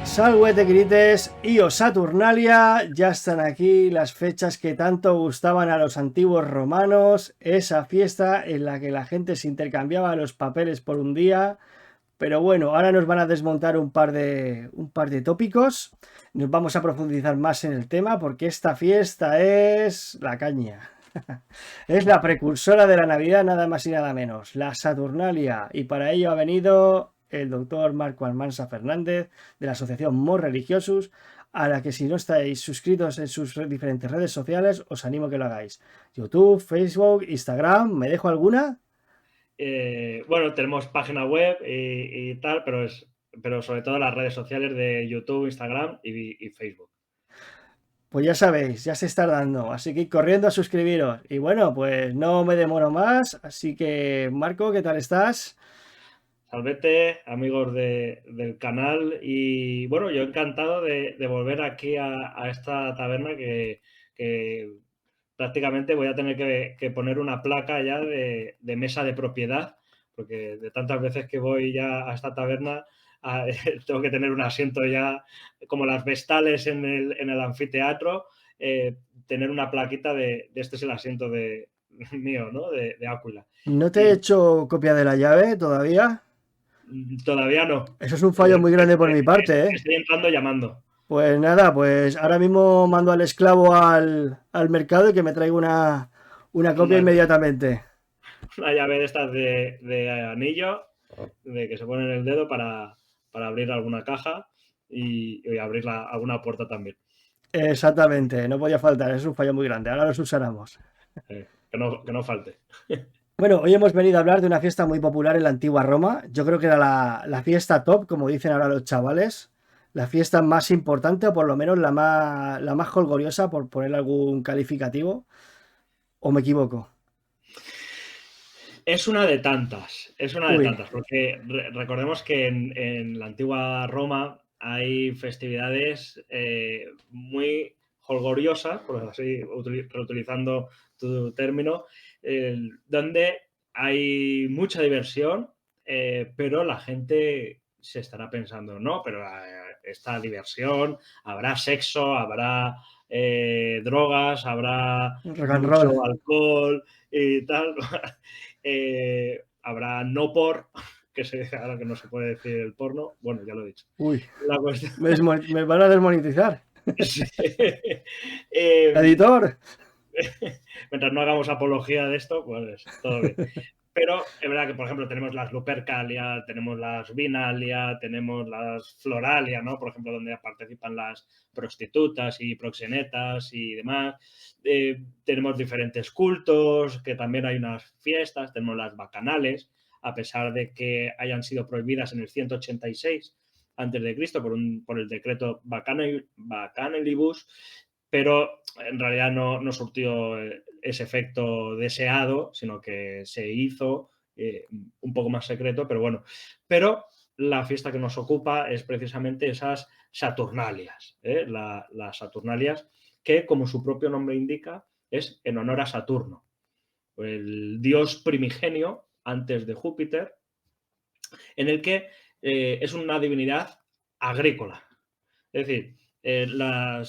Salve Quirites y o Saturnalia, ya están aquí las fechas que tanto gustaban a los antiguos romanos, esa fiesta en la que la gente se intercambiaba los papeles por un día. Pero bueno, ahora nos van a desmontar un par de tópicos, nos vamos a profundizar más en el tema porque esta fiesta es la caña. Es la precursora de la Navidad, nada más y nada menos, la Saturnalia, y para ello ha venido el doctor Marco Almansa Fernández de la Asociación Mos Religiosus, a la que si no estáis suscritos en sus diferentes redes sociales, os animo a que lo hagáis. YouTube, Facebook, Instagram, ¿me dejo alguna? Bueno, tenemos página web y tal, pero sobre todo las redes sociales de YouTube, Instagram y Facebook. Pues ya sabéis, ya se está dando, así que corriendo a suscribiros. Y bueno, pues no me demoro más, así que Marco, ¿qué tal estás? Salvete, amigos del canal, y bueno, yo encantado de volver aquí a esta taberna que prácticamente voy a tener que poner una placa ya de mesa de propiedad, porque de tantas veces que voy ya a esta taberna tengo que tener un asiento ya como las vestales en el anfiteatro, tener una plaquita de este es el asiento mío, ¿no? De Áquila. ¿No te he Y hecho copia de la llave todavía? todavía no. Eso es un fallo muy grande por mi parte, ¿eh? Estoy entrando llamando. Pues nada, pues ahora mismo mando al esclavo al mercado y que me traiga una copia Una, inmediatamente. una llave de estas de anillo, de que se pone en el dedo para abrir alguna caja y abrir alguna puerta también. Exactamente, no podía faltar, es un fallo muy grande, ahora los usaremos. Que no falte. Bueno, hoy hemos venido a hablar de una fiesta muy popular en la antigua Roma. Yo creo que era la fiesta top, como dicen ahora los chavales. La fiesta más importante, o por lo menos la más jolgoriosa, por poner algún calificativo. ¿O me equivoco? Es una de Uy, tantas, porque recordemos que en la antigua Roma hay festividades muy jolgoriosas, por así, reutilizando tu término, donde hay mucha diversión, pero la gente se estará pensando, no, pero esta diversión, habrá sexo, habrá drogas, habrá rock and roll. mucho alcohol y tal. Habrá no por, que ahora que no se puede decir el porno, bueno, ya lo he dicho. Uy, La cuestión, me van a desmonetizar. sí. eh, Editor. Mientras no hagamos apología de esto, pues todo bien. Pero es verdad que, por ejemplo, tenemos las Lupercalia, tenemos las Vinalia, tenemos las Floralia, ¿no? Por ejemplo, donde participan las prostitutas y proxenetas y demás. Tenemos diferentes cultos, que también hay unas fiestas, tenemos las bacanales, a pesar de que hayan sido prohibidas en el 186 a.C. por el decreto Bacanalibus, pero en realidad no surtió ese efecto deseado, sino que se hizo un poco más secreto, pero bueno. Pero la fiesta que nos ocupa es precisamente esas Saturnalias, las Saturnalias, que como su propio nombre indica, es en honor a Saturno, el dios primigenio antes de Júpiter, en el que es una divinidad agrícola. Es decir, la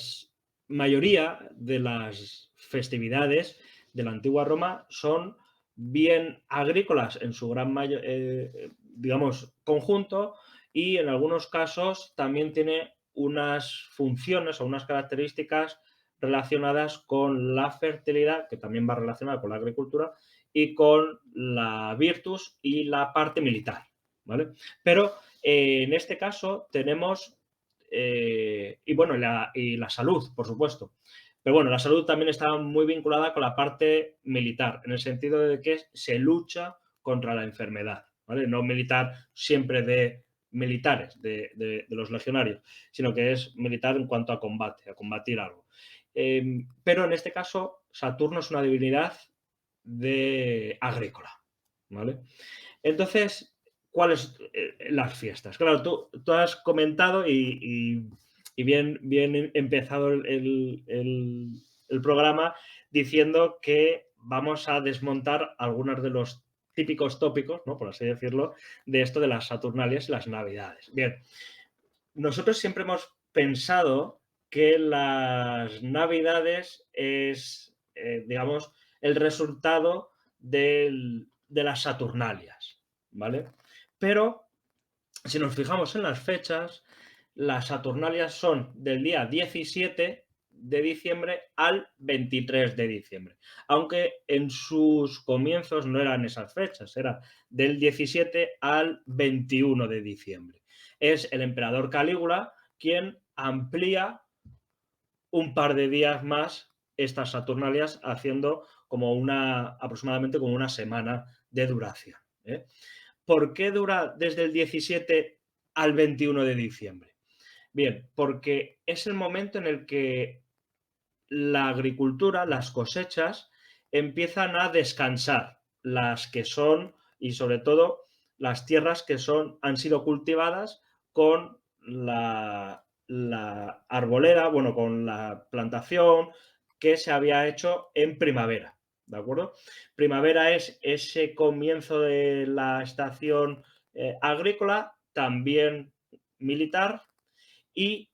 mayoría de las festividades de la antigua Roma son bien agrícolas en su gran mayor, digamos, conjunto, y en algunos casos también tiene unas funciones o unas características relacionadas con la fertilidad, que también va relacionada con la agricultura, y con la virtus y la parte militar, ¿vale? Pero en este caso tenemos y bueno, y la salud, por supuesto. Pero bueno, la salud también está muy vinculada con la parte militar, en el sentido de que se lucha contra la enfermedad, ¿vale? No militar siempre de militares, de los legionarios, sino que es militar en cuanto a combate, a combatir algo. Pero en este caso, Saturno es una divinidad agrícola, ¿vale? Entonces, ¿cuáles las fiestas? Claro, tú has comentado y bien empezado el programa diciendo que vamos a desmontar algunos de los típicos tópicos, ¿no? Por así decirlo, de esto de las Saturnalias y las Navidades. Bien, nosotros siempre hemos pensado que las Navidades es, digamos, el resultado de las Saturnalias, ¿vale? Pero si nos fijamos en las fechas, las Saturnalias son del día 17 de diciembre al 23 de diciembre. Aunque en sus comienzos no eran esas fechas, era del 17 al 21 de diciembre. Es el emperador Calígula quien amplía un par de días más estas Saturnalias, haciendo aproximadamente como una semana de duración. ¿Por qué dura desde el 17 al 21 de diciembre? Bien, porque es el momento en el que la agricultura, las cosechas, empiezan a descansar, las que son, y sobre todo las tierras que han sido cultivadas con la arbolera, bueno, con la plantación que se había hecho en primavera, ¿de acuerdo? Primavera es ese comienzo de la estación agrícola, también militar, y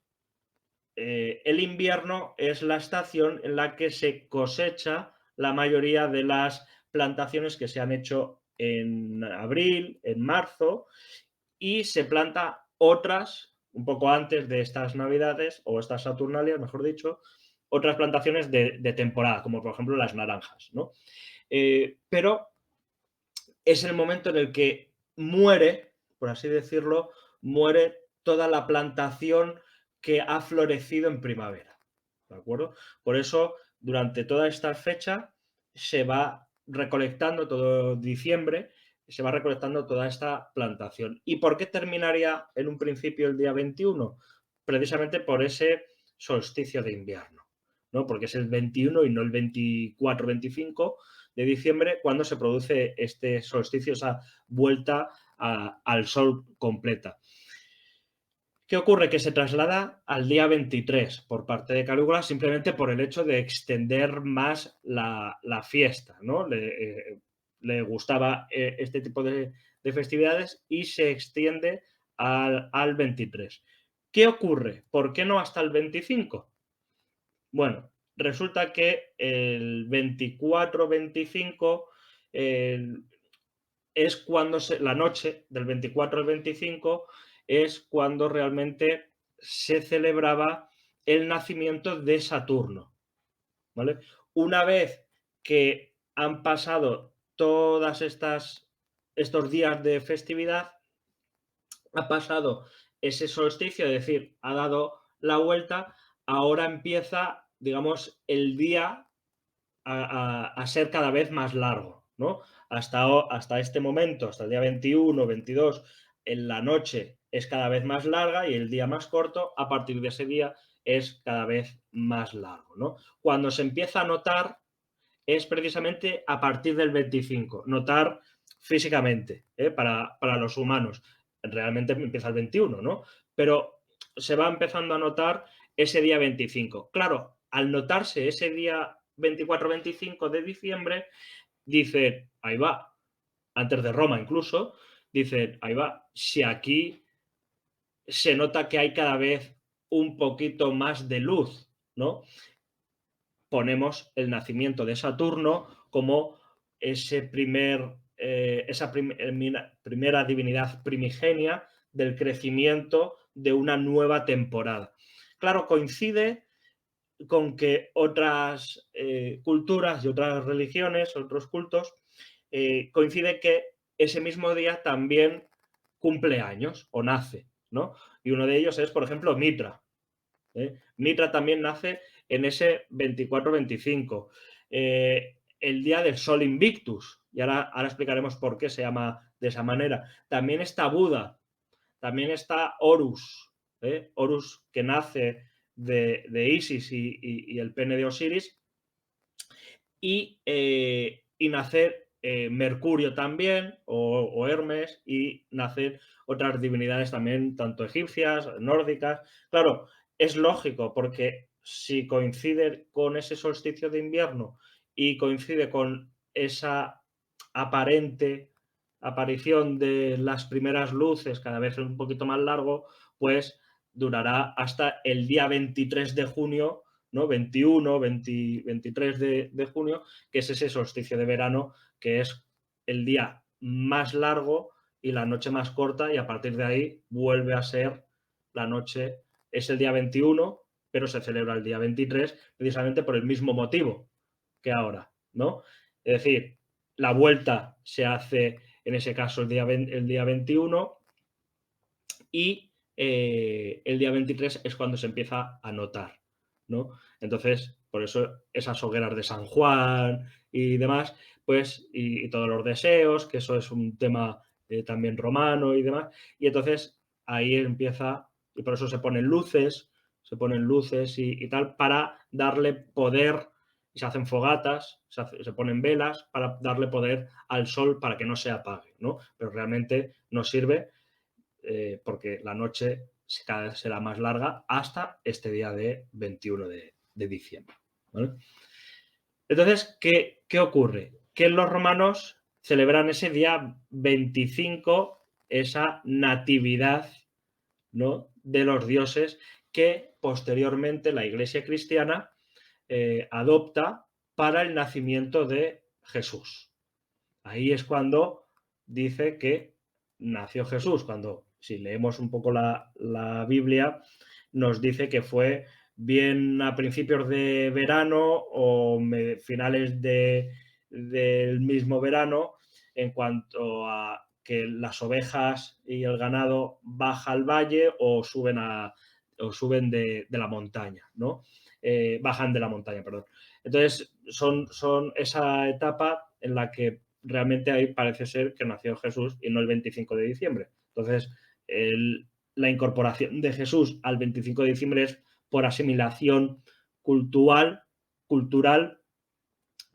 el invierno es la estación en la que se cosecha la mayoría de las plantaciones que se han hecho en abril, en marzo, y se planta otras, un poco antes de estas navidades, o estas Saturnalias, mejor dicho, otras plantaciones de temporada, como por ejemplo las naranjas, ¿no? Pero es el momento en el que muere, por así decirlo, muere toda la plantación que ha florecido en primavera, ¿de acuerdo? Por eso, durante toda esta fecha se va recolectando todo diciembre, se va recolectando toda esta plantación. ¿Y por qué terminaría en un principio el día 21? Precisamente por ese solsticio de invierno, ¿no? Porque es el 21 y no el 24-25 de diciembre cuando se produce este solsticio, esa vuelta al sol completa. ¿Qué ocurre? Que se traslada al día 23 por parte de Calígula simplemente por el hecho de extender más la fiesta, ¿no? Le gustaba este tipo de festividades y se extiende al 23. ¿Qué ocurre? ¿Por qué no hasta el 25? Bueno, resulta que el 24-25 es cuando la noche del 24 al 25 es cuando realmente se celebraba el nacimiento de Saturno, ¿vale? Una vez que han pasado todas estos días de festividad, ha pasado ese solsticio, es decir, ha dado la vuelta, ahora empieza, digamos, el día a ser cada vez más largo, ¿no? Hasta este momento, hasta el día 21, 22, en la noche es cada vez más larga y el día más corto, a partir de ese día es cada vez más largo, ¿no? Cuando se empieza a notar es precisamente a partir del 25, notar físicamente, para los humanos. Realmente empieza el 21, ¿no? Pero se va empezando a notar ese día 25. Claro, al notarse ese día 24-25 de diciembre, dice, ahí va, antes de Roma incluso, dice, ahí va, si aquí se nota que hay cada vez un poquito más de luz, ¿no? Ponemos el nacimiento de Saturno como esa primera divinidad primigenia del crecimiento de una nueva temporada. Claro, coincide con que otras culturas y otras religiones, otros cultos, coincide que ese mismo día también cumple años o nace, ¿no? Y uno de ellos es, por ejemplo, Mitra. Mitra también nace en ese 24-25. El día del Sol Invictus, y ahora explicaremos por qué se llama de esa manera. También está Buda, también está Horus, Horus que nace de Isis y el pene de Osiris, y nacer Mercurio también, o Hermes, y nacer otras divinidades también, tanto egipcias, nórdicas. Claro, es lógico, porque si coincide con ese solsticio de invierno y coincide con esa aparente aparición de las primeras luces, cada vez un poquito más largo, pues durará hasta el día 23 de junio, ¿no? 21, 20, 23 de junio, que es ese solsticio de verano, que es el día más largo y la noche más corta, y a partir de ahí vuelve a ser la noche, es el día 21, pero se celebra el día 23, precisamente por el mismo motivo que ahora, ¿no? Es decir, la vuelta se hace, en ese caso, el día 21, y el día 23 es cuando se empieza a notar, ¿no? Entonces, por eso esas hogueras de San Juan y demás, pues, y todos los deseos, que eso es un tema también romano y demás, y entonces ahí empieza, y por eso se ponen luces y tal, para darle poder, y se hacen fogatas, se ponen velas para darle poder al sol para que no se apague, ¿no? Pero realmente no sirve, porque la noche cada vez será más larga hasta este día de 21 de diciembre. ¿Vale? Entonces, ¿qué ocurre? Que los romanos celebran ese día 25 esa natividad, ¿no?, de los dioses, que posteriormente la Iglesia cristiana adopta para el nacimiento de Jesús. Ahí es cuando dice que nació Jesús, cuando, si leemos un poco la Biblia, nos dice que fue bien a principios de verano o finales del mismo verano, en cuanto a que las ovejas y el ganado baja al valle o suben de la montaña, ¿no? Bajan de la montaña, perdón. Entonces, son esa etapa en la que realmente ahí parece ser que nació Jesús y no el 25 de diciembre. Entonces, la incorporación de Jesús al 25 de diciembre es por asimilación cultural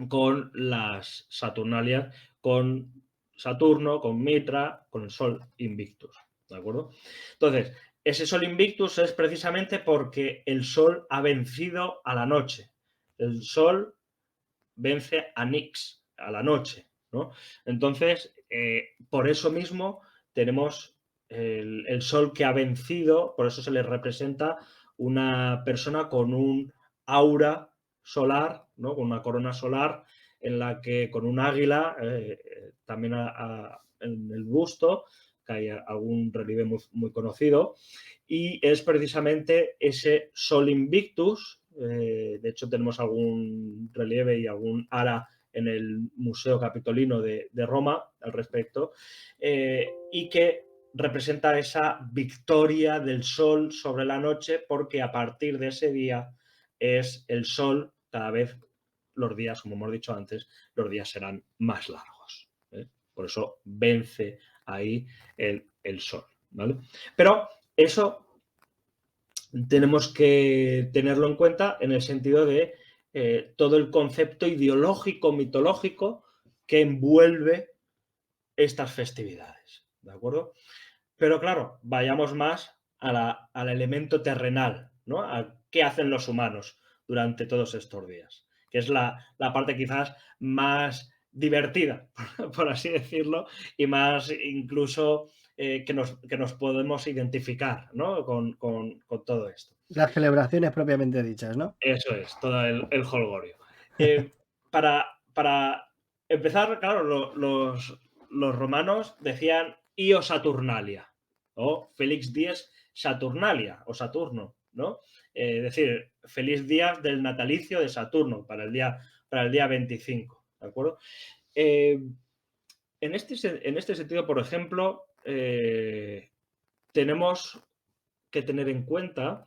con las Saturnalias, con Saturno, con Mitra, con el Sol Invictus, ¿de acuerdo? Entonces, ese Sol Invictus es precisamente porque el Sol ha vencido a la noche. El Sol vence a Nix, a la noche, ¿no? Entonces, por eso mismo tenemos el Sol que ha vencido, por eso se le representa una persona con un aura solar, ¿no?, con una corona solar, en la que con un águila, también en el busto, que hay algún relieve muy, muy conocido, y es precisamente ese Sol Invictus. De hecho, tenemos algún relieve y algún ara en el Museo Capitolino de Roma al respecto, y que representa esa victoria del sol sobre la noche, porque a partir de ese día es el sol, cada vez los días, como hemos dicho antes, los días serán más largos. Por eso vence ahí el sol, ¿vale? Pero eso tenemos que tenerlo en cuenta en el sentido de todo el concepto ideológico, mitológico que envuelve estas festividades, ¿de acuerdo? Pero claro, vayamos más al elemento terrenal, ¿no? A qué hacen los humanos durante todos estos días, que es la parte quizás más divertida, por así decirlo, y más incluso que nos podemos identificar, ¿no?, con todo esto. Las celebraciones propiamente dichas, ¿no? Eso es, todo el jolgorio. Para empezar, claro, los romanos decían Io Saturnalia, o Felix Dies Saturnalia, o Saturno, ¿no? Es decir, feliz día del natalicio de Saturno para el día 25, ¿de acuerdo? En este sentido, por ejemplo, tenemos que tener en cuenta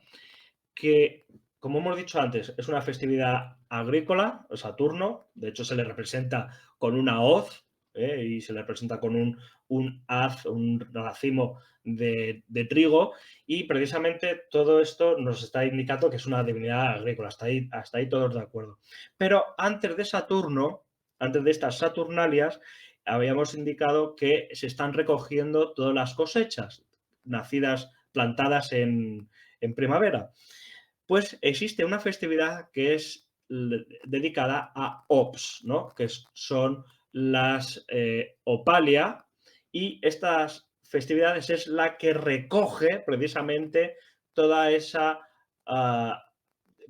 que, como hemos dicho antes, es una festividad agrícola, Saturno, de hecho se le representa con una hoz, y se le representa con un haz, un racimo de trigo, y precisamente todo esto nos está indicando que es una divinidad agrícola, hasta ahí todos de acuerdo. Pero antes de Saturno, antes de estas Saturnalias, habíamos indicado que se están recogiendo todas las cosechas nacidas, plantadas en primavera. Pues existe una festividad que es dedicada a Ops, ¿no? Que son las Opalia, y estas festividades es la que recoge precisamente toda esa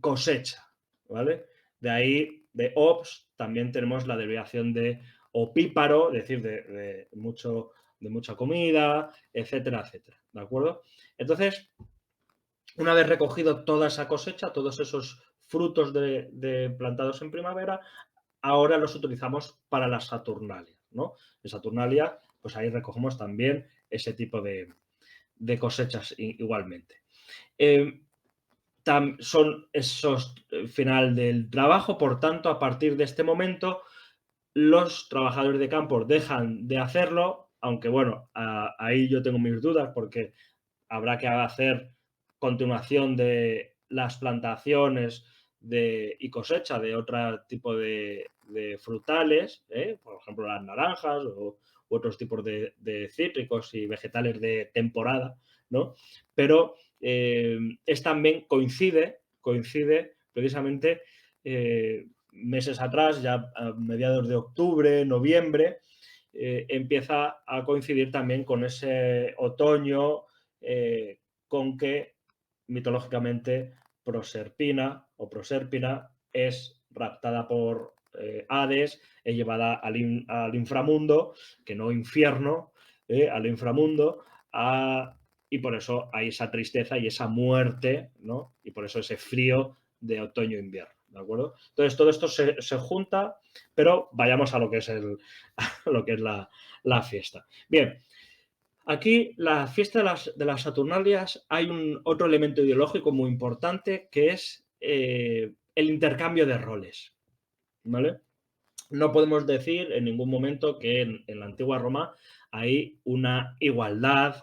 cosecha, ¿vale? De ahí, de Ops, también tenemos la derivación de opíparo, es decir, de mucha comida, etcétera, etcétera, ¿de acuerdo? Entonces, una vez recogido toda esa cosecha, todos esos frutos de plantados en primavera, ahora los utilizamos para las Saturnalias, ¿no? En Saturnalia, pues ahí recogemos también ese tipo de cosechas igualmente. Son esos final del trabajo, por tanto, a partir de este momento, los trabajadores de campo dejan de hacerlo, aunque bueno, ahí yo tengo mis dudas porque habrá que hacer continuación de las plantaciones y cosecha de otro tipo de frutales, por ejemplo las naranjas u otros tipos de cítricos y vegetales de temporada, ¿no? Pero es también coincide precisamente meses atrás, ya a mediados de octubre, noviembre, empieza a coincidir también con ese otoño, con que mitológicamente Proserpina o Proserpina es raptada por Hades, es llevada al inframundo, que no infierno, al inframundo, y por eso hay esa tristeza y esa muerte, ¿no? Y por eso ese frío de otoño-invierno, ¿de acuerdo? Entonces todo esto se junta, pero vayamos a lo que es, lo que es la fiesta. Bien, aquí, la fiesta de las Saturnalias, hay otro elemento ideológico muy importante que es el intercambio de roles, ¿vale? No podemos decir en ningún momento que en la antigua Roma hay una igualdad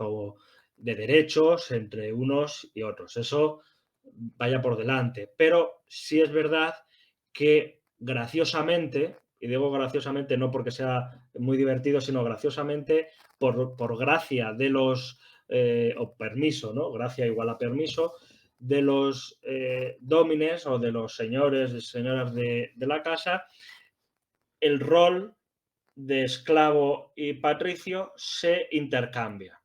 de derechos entre unos y otros. Eso vaya por delante. Pero sí es verdad que graciosamente, y digo graciosamente no porque sea muy divertido, sino graciosamente por gracia de los, o permiso, ¿no? Gracia igual a permiso, de los dómines o de los señores y señoras de la casa, el rol de esclavo y patricio se intercambia.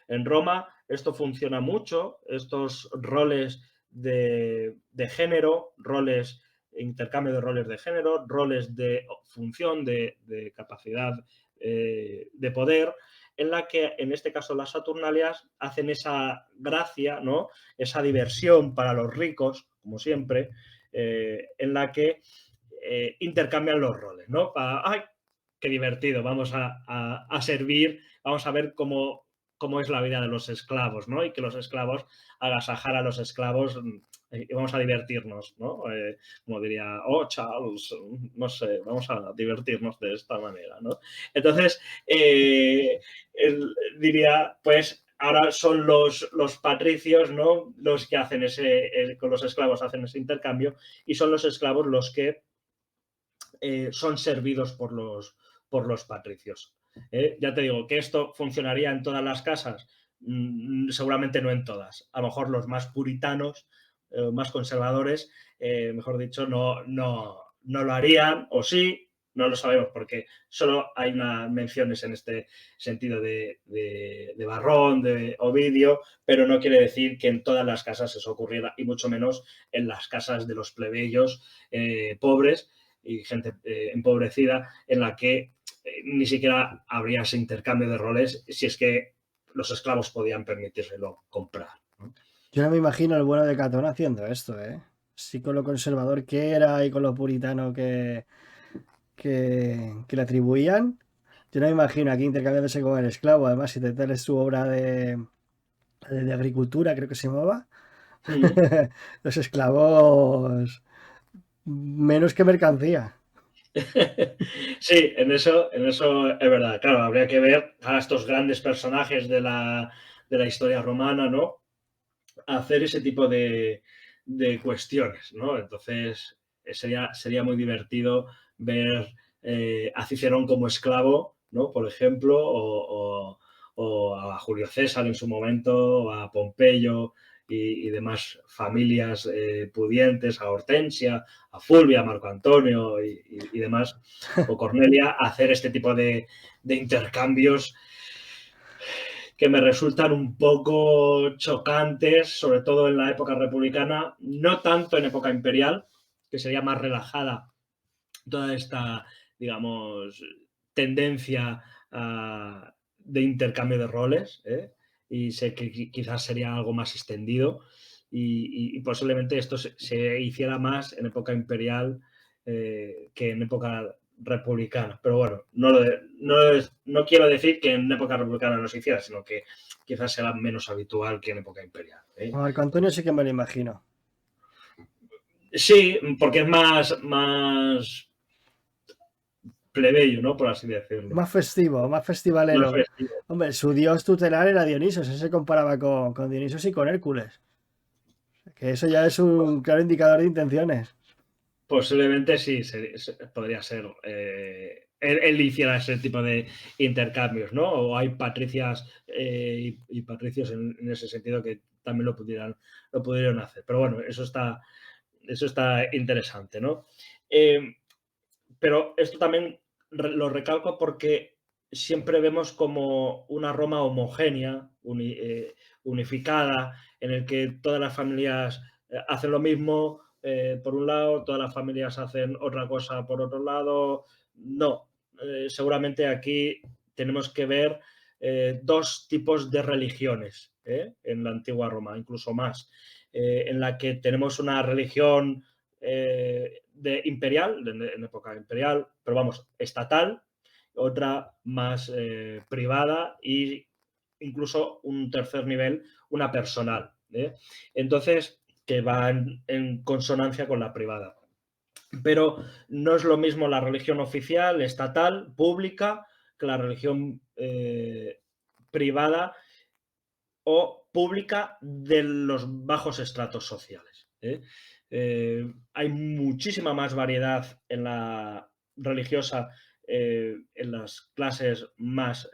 En Roma esto funciona mucho, estos roles de género, intercambio de roles de género, roles de función, de capacidad de poder, en la que en este caso las Saturnalias hacen esa gracia, ¿no? Esa diversión para los ricos, como siempre, en la que intercambian los roles, ¿no? ¡Ay, qué divertido! Vamos a servir, vamos a ver cómo es la vida de los esclavos, ¿no? Y que los esclavos, agasajar a los esclavos y vamos a divertirnos, ¿no? Como diría, oh, Charles, no sé, vamos a divertirnos de esta manera, ¿no? Entonces, él diría, pues, ahora son los patricios, ¿no? Los que hacen con los esclavos hacen ese intercambio, y son los esclavos los que son servidos por los patricios. Ya te digo que esto funcionaría en todas las casas, seguramente no en todas. A lo mejor los más puritanos, más conservadores, mejor dicho, no lo harían, o sí, no lo sabemos, porque solo hay unas menciones en este sentido de Varrón, de Ovidio, pero no quiere decir que en todas las casas eso ocurriera, y mucho menos en las casas de los plebeyos pobres y gente empobrecida, en la que ni siquiera habría ese intercambio de roles si es que los esclavos podían permitírselo comprar, ¿no? Yo no me imagino el bueno de Catón haciendo esto, ¿eh? Sí, con lo conservador que era y con lo puritano que le atribuían. Yo no me imagino aquí intercambiándose con el esclavo. Además, si te traes su obra de agricultura, creo que se llamaba. Mm. Los esclavos menos que mercancía. Sí, en eso es verdad. Claro, habría que ver a estos grandes personajes de la historia romana, ¿no? Hacer ese tipo de cuestiones, ¿no? Entonces, sería muy divertido ver a Cicerón como esclavo, ¿no? Por ejemplo, o a Julio César en su momento, o a Pompeyo y demás familias pudientes, a Hortensia, a Fulvia, a Marco Antonio y demás, o Cornelia, hacer este tipo de intercambios que me resultan un poco chocantes, sobre todo en la época republicana, no tanto en época imperial, que sería más relajada toda esta, digamos, tendencia de intercambio de roles, ¿eh? Y sé que quizás sería algo más extendido y posiblemente esto se hiciera más en época imperial que en época republicana. Pero bueno, no quiero decir que en época republicana no se hiciera, sino que quizás será menos habitual que en época imperial, ¿eh? A Marco Antonio sí que me lo imagino. Sí, porque es más plebeyo, ¿no? Por así decirlo. Más Más festivalero. festivo. Hombre, su dios tutelar era Dionisos, ese se comparaba con Dionisos y con Hércules. Que eso ya es un claro indicador de intenciones. Posiblemente sí, podría ser. Él hiciera ese tipo de intercambios, ¿no? O hay patricias y patricios en ese sentido que también lo pudieron hacer. Pero bueno, eso está interesante, ¿no? Eh, pero esto también lo recalco porque siempre vemos como una Roma homogénea, unificada, en el que todas las familias hacen lo mismo por un lado, todas las familias hacen otra cosa por otro lado. No, seguramente aquí tenemos que ver dos tipos de religiones en la antigua Roma, incluso más, en la que tenemos una religión imperial, en época imperial, pero vamos, estatal, otra más privada e incluso un tercer nivel, una personal. Entonces, que va en consonancia con la privada. Pero no es lo mismo la religión oficial, estatal, pública, que la religión privada o pública de los bajos estratos sociales. Hay muchísima más variedad en la religiosa, en las clases más,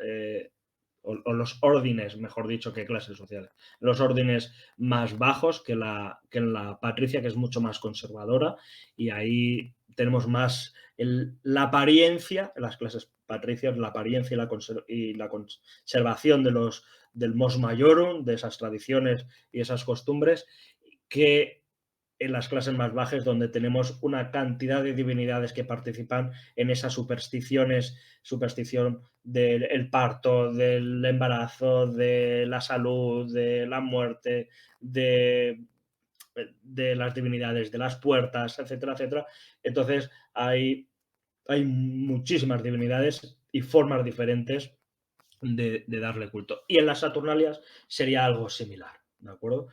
o los órdenes, mejor dicho, que clases sociales, los órdenes más bajos que en la patricia, que es mucho más conservadora, y ahí tenemos más la apariencia, en las clases patricias, la apariencia y la conservación del mos maiorum, de esas tradiciones y esas costumbres, que en las clases más bajas, donde tenemos una cantidad de divinidades que participan en esas superstición del parto, del embarazo, de la salud, de la muerte, de las divinidades, de las puertas, etcétera, etcétera. Entonces, hay muchísimas divinidades y formas diferentes de darle culto. Y en las Saturnalias sería algo similar, ¿de acuerdo?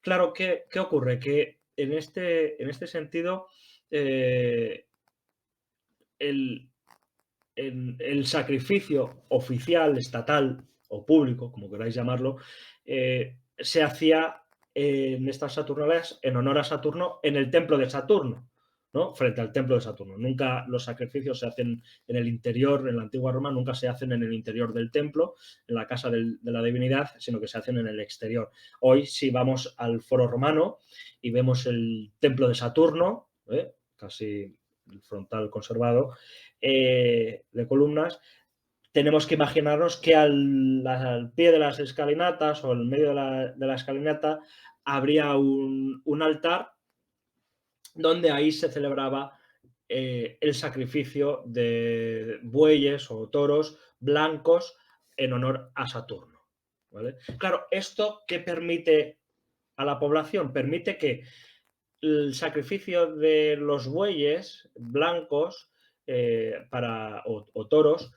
Claro, ¿qué ocurre? Que en este sentido, eh, el, el sacrificio oficial, estatal o público, como queráis llamarlo, se hacía en estas Saturnales en honor a Saturno en el templo de Saturno, ¿no? Frente al templo de Saturno. Nunca los sacrificios se hacen en el interior, en la antigua Roma, nunca se hacen en el interior del templo, en la casa de la divinidad, sino que se hacen en el exterior. Hoy, si vamos al Foro Romano y vemos el templo de Saturno, casi el frontal conservado, de columnas, tenemos que imaginarnos que al pie de las escalinatas o en medio de la escalinata habría un altar donde ahí se celebraba el sacrificio de bueyes o toros blancos en honor a Saturno. ¿Vale? Claro, ¿esto qué permite a la población? Permite que el sacrificio de los bueyes blancos o toros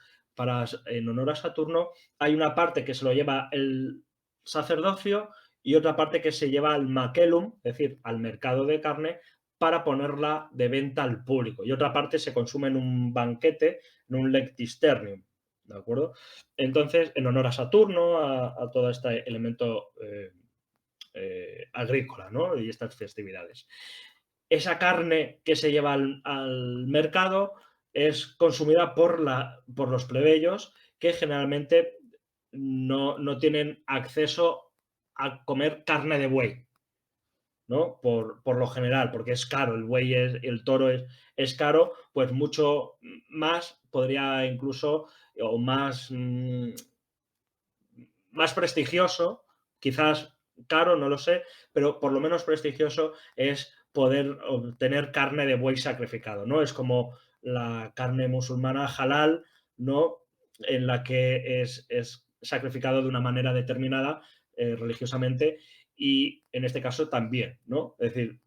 en honor a Saturno, hay una parte que se lo lleva el sacerdocio y otra parte que se lleva al maquelum, es decir, al mercado de carne, para ponerla de venta al público y otra parte se consume en un banquete, en un lectisternium, ¿de acuerdo? Entonces, en honor a Saturno, a todo este elemento agrícola, ¿no? Y estas festividades. Esa carne que se lleva al mercado es consumida por los plebeyos que generalmente no tienen acceso a comer carne de buey, ¿no? Por lo general, porque es caro, el toro es caro, pues mucho más podría incluso, o más prestigioso, quizás caro, no lo sé, pero por lo menos prestigioso es poder obtener carne de buey sacrificado, ¿no? Es como la carne musulmana halal, ¿no? En la que es sacrificado de una manera determinada religiosamente y en este caso también, ¿no? Es decir,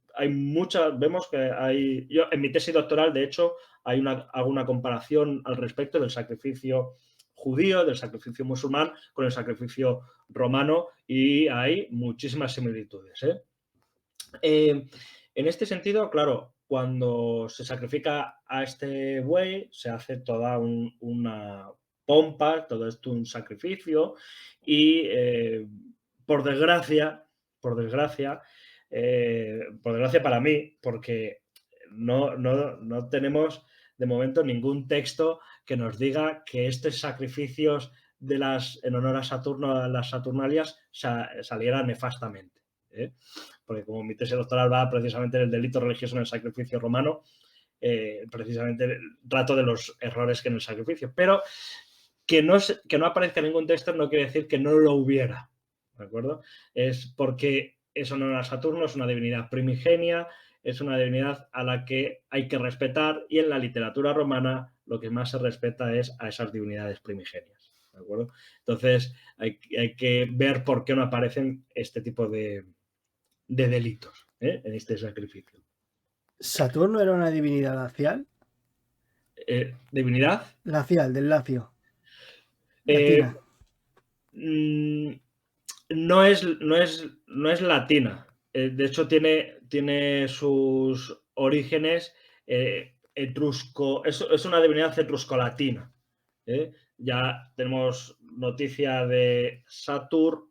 vemos que hay, yo en mi tesis doctoral, de hecho, hago una comparación al respecto del sacrificio judío, del sacrificio musulmán con el sacrificio romano y hay muchísimas similitudes. En este sentido, claro, cuando se sacrifica a este buey, se hace toda una pompa, todo esto un sacrificio y por desgracia, por desgracia, por desgracia para mí, porque no tenemos de momento ningún texto que nos diga que estos sacrificios en honor a Saturno, a las Saturnalias, salieran nefastamente. Porque como mi tesis doctoral va precisamente en el delito religioso en el sacrificio romano, precisamente trato de los errores que en el sacrificio. Pero que no aparezca ningún texto no quiere decir que no lo hubiera, ¿de acuerdo? Es porque es honor a Saturno, es una divinidad primigenia, es una divinidad a la que hay que respetar y en la literatura romana lo que más se respeta es a esas divinidades primigenias, ¿de acuerdo? Entonces hay que ver por qué no aparecen este tipo de delitos en este sacrificio. ¿Saturno era una divinidad lacial? ¿Divinidad? Lacial, del lacio. Eh, Latina. no es latina. De hecho, tiene sus orígenes etrusco. Es una divinidad etrusco-latina. Ya tenemos noticia de Saturn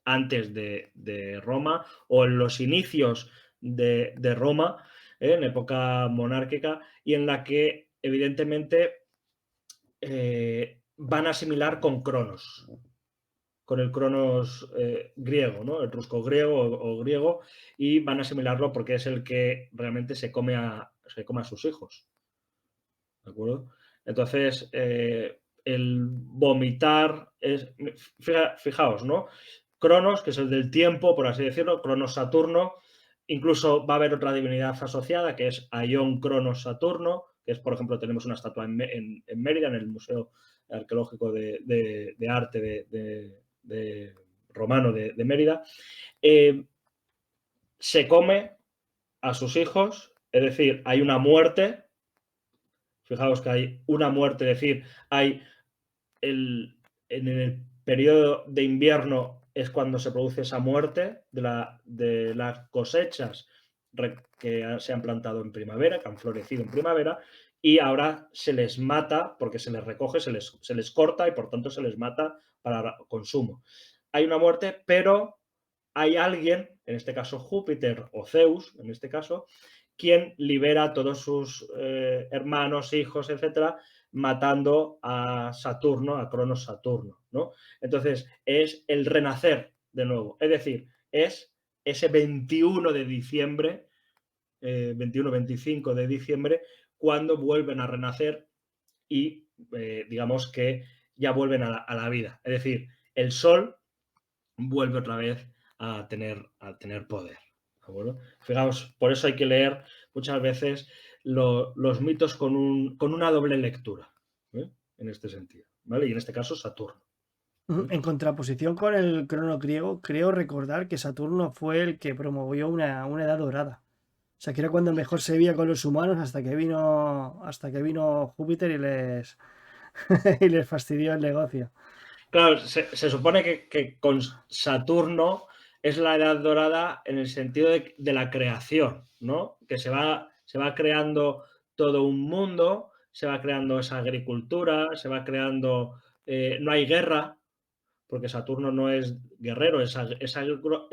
antes de Roma o en los inicios de Roma, en época monárquica, y en la que evidentemente van a asimilar con Cronos, con el Cronos griego, ¿no? El rusco griego o griego, y van a asimilarlo porque es el que realmente se come a sus hijos. ¿De acuerdo? Entonces, el vomitar es. Fijaos, ¿no? Cronos, que es el del tiempo, por así decirlo, Cronos Saturno. Incluso va a haber otra divinidad asociada, que es Aion Cronos Saturno, que es, por ejemplo, tenemos una estatua en Mérida, en el Museo Arqueológico de Arte de Romano de Mérida. Se come a sus hijos, es decir, hay una muerte. Fijaos que hay una muerte, es decir, hay en el periodo de invierno es cuando se produce esa muerte de las cosechas que se han plantado en primavera, que han florecido en primavera, y ahora se les mata porque se les recoge, se les corta y por tanto se les mata para consumo. Hay una muerte, pero hay alguien, en este caso Júpiter o Zeus, en este caso, quien libera a todos sus hermanos, hijos, etcétera, matando a Saturno, a Cronos Saturno, ¿no? Entonces, es el renacer de nuevo. Es decir, es ese 21 de diciembre, 21-25 de diciembre, cuando vuelven a renacer y digamos que ya vuelven a la vida. Es decir, el sol vuelve otra vez a tener poder. ¿De acuerdo? Fijaos, por eso hay que leer muchas veces los mitos con una doble lectura, en este sentido, ¿vale? Y en este caso Saturno. En contraposición con el crono griego, creo recordar que Saturno fue el que promovió una edad dorada. O sea, que era cuando mejor se veía con los humanos hasta que vino Júpiter y les, y les fastidió el negocio. Claro, se supone que con Saturno es la edad dorada en el sentido de la creación, ¿no? Que se va creando todo un mundo, se va creando esa agricultura, se va creando, no hay guerra, porque Saturno no es guerrero, es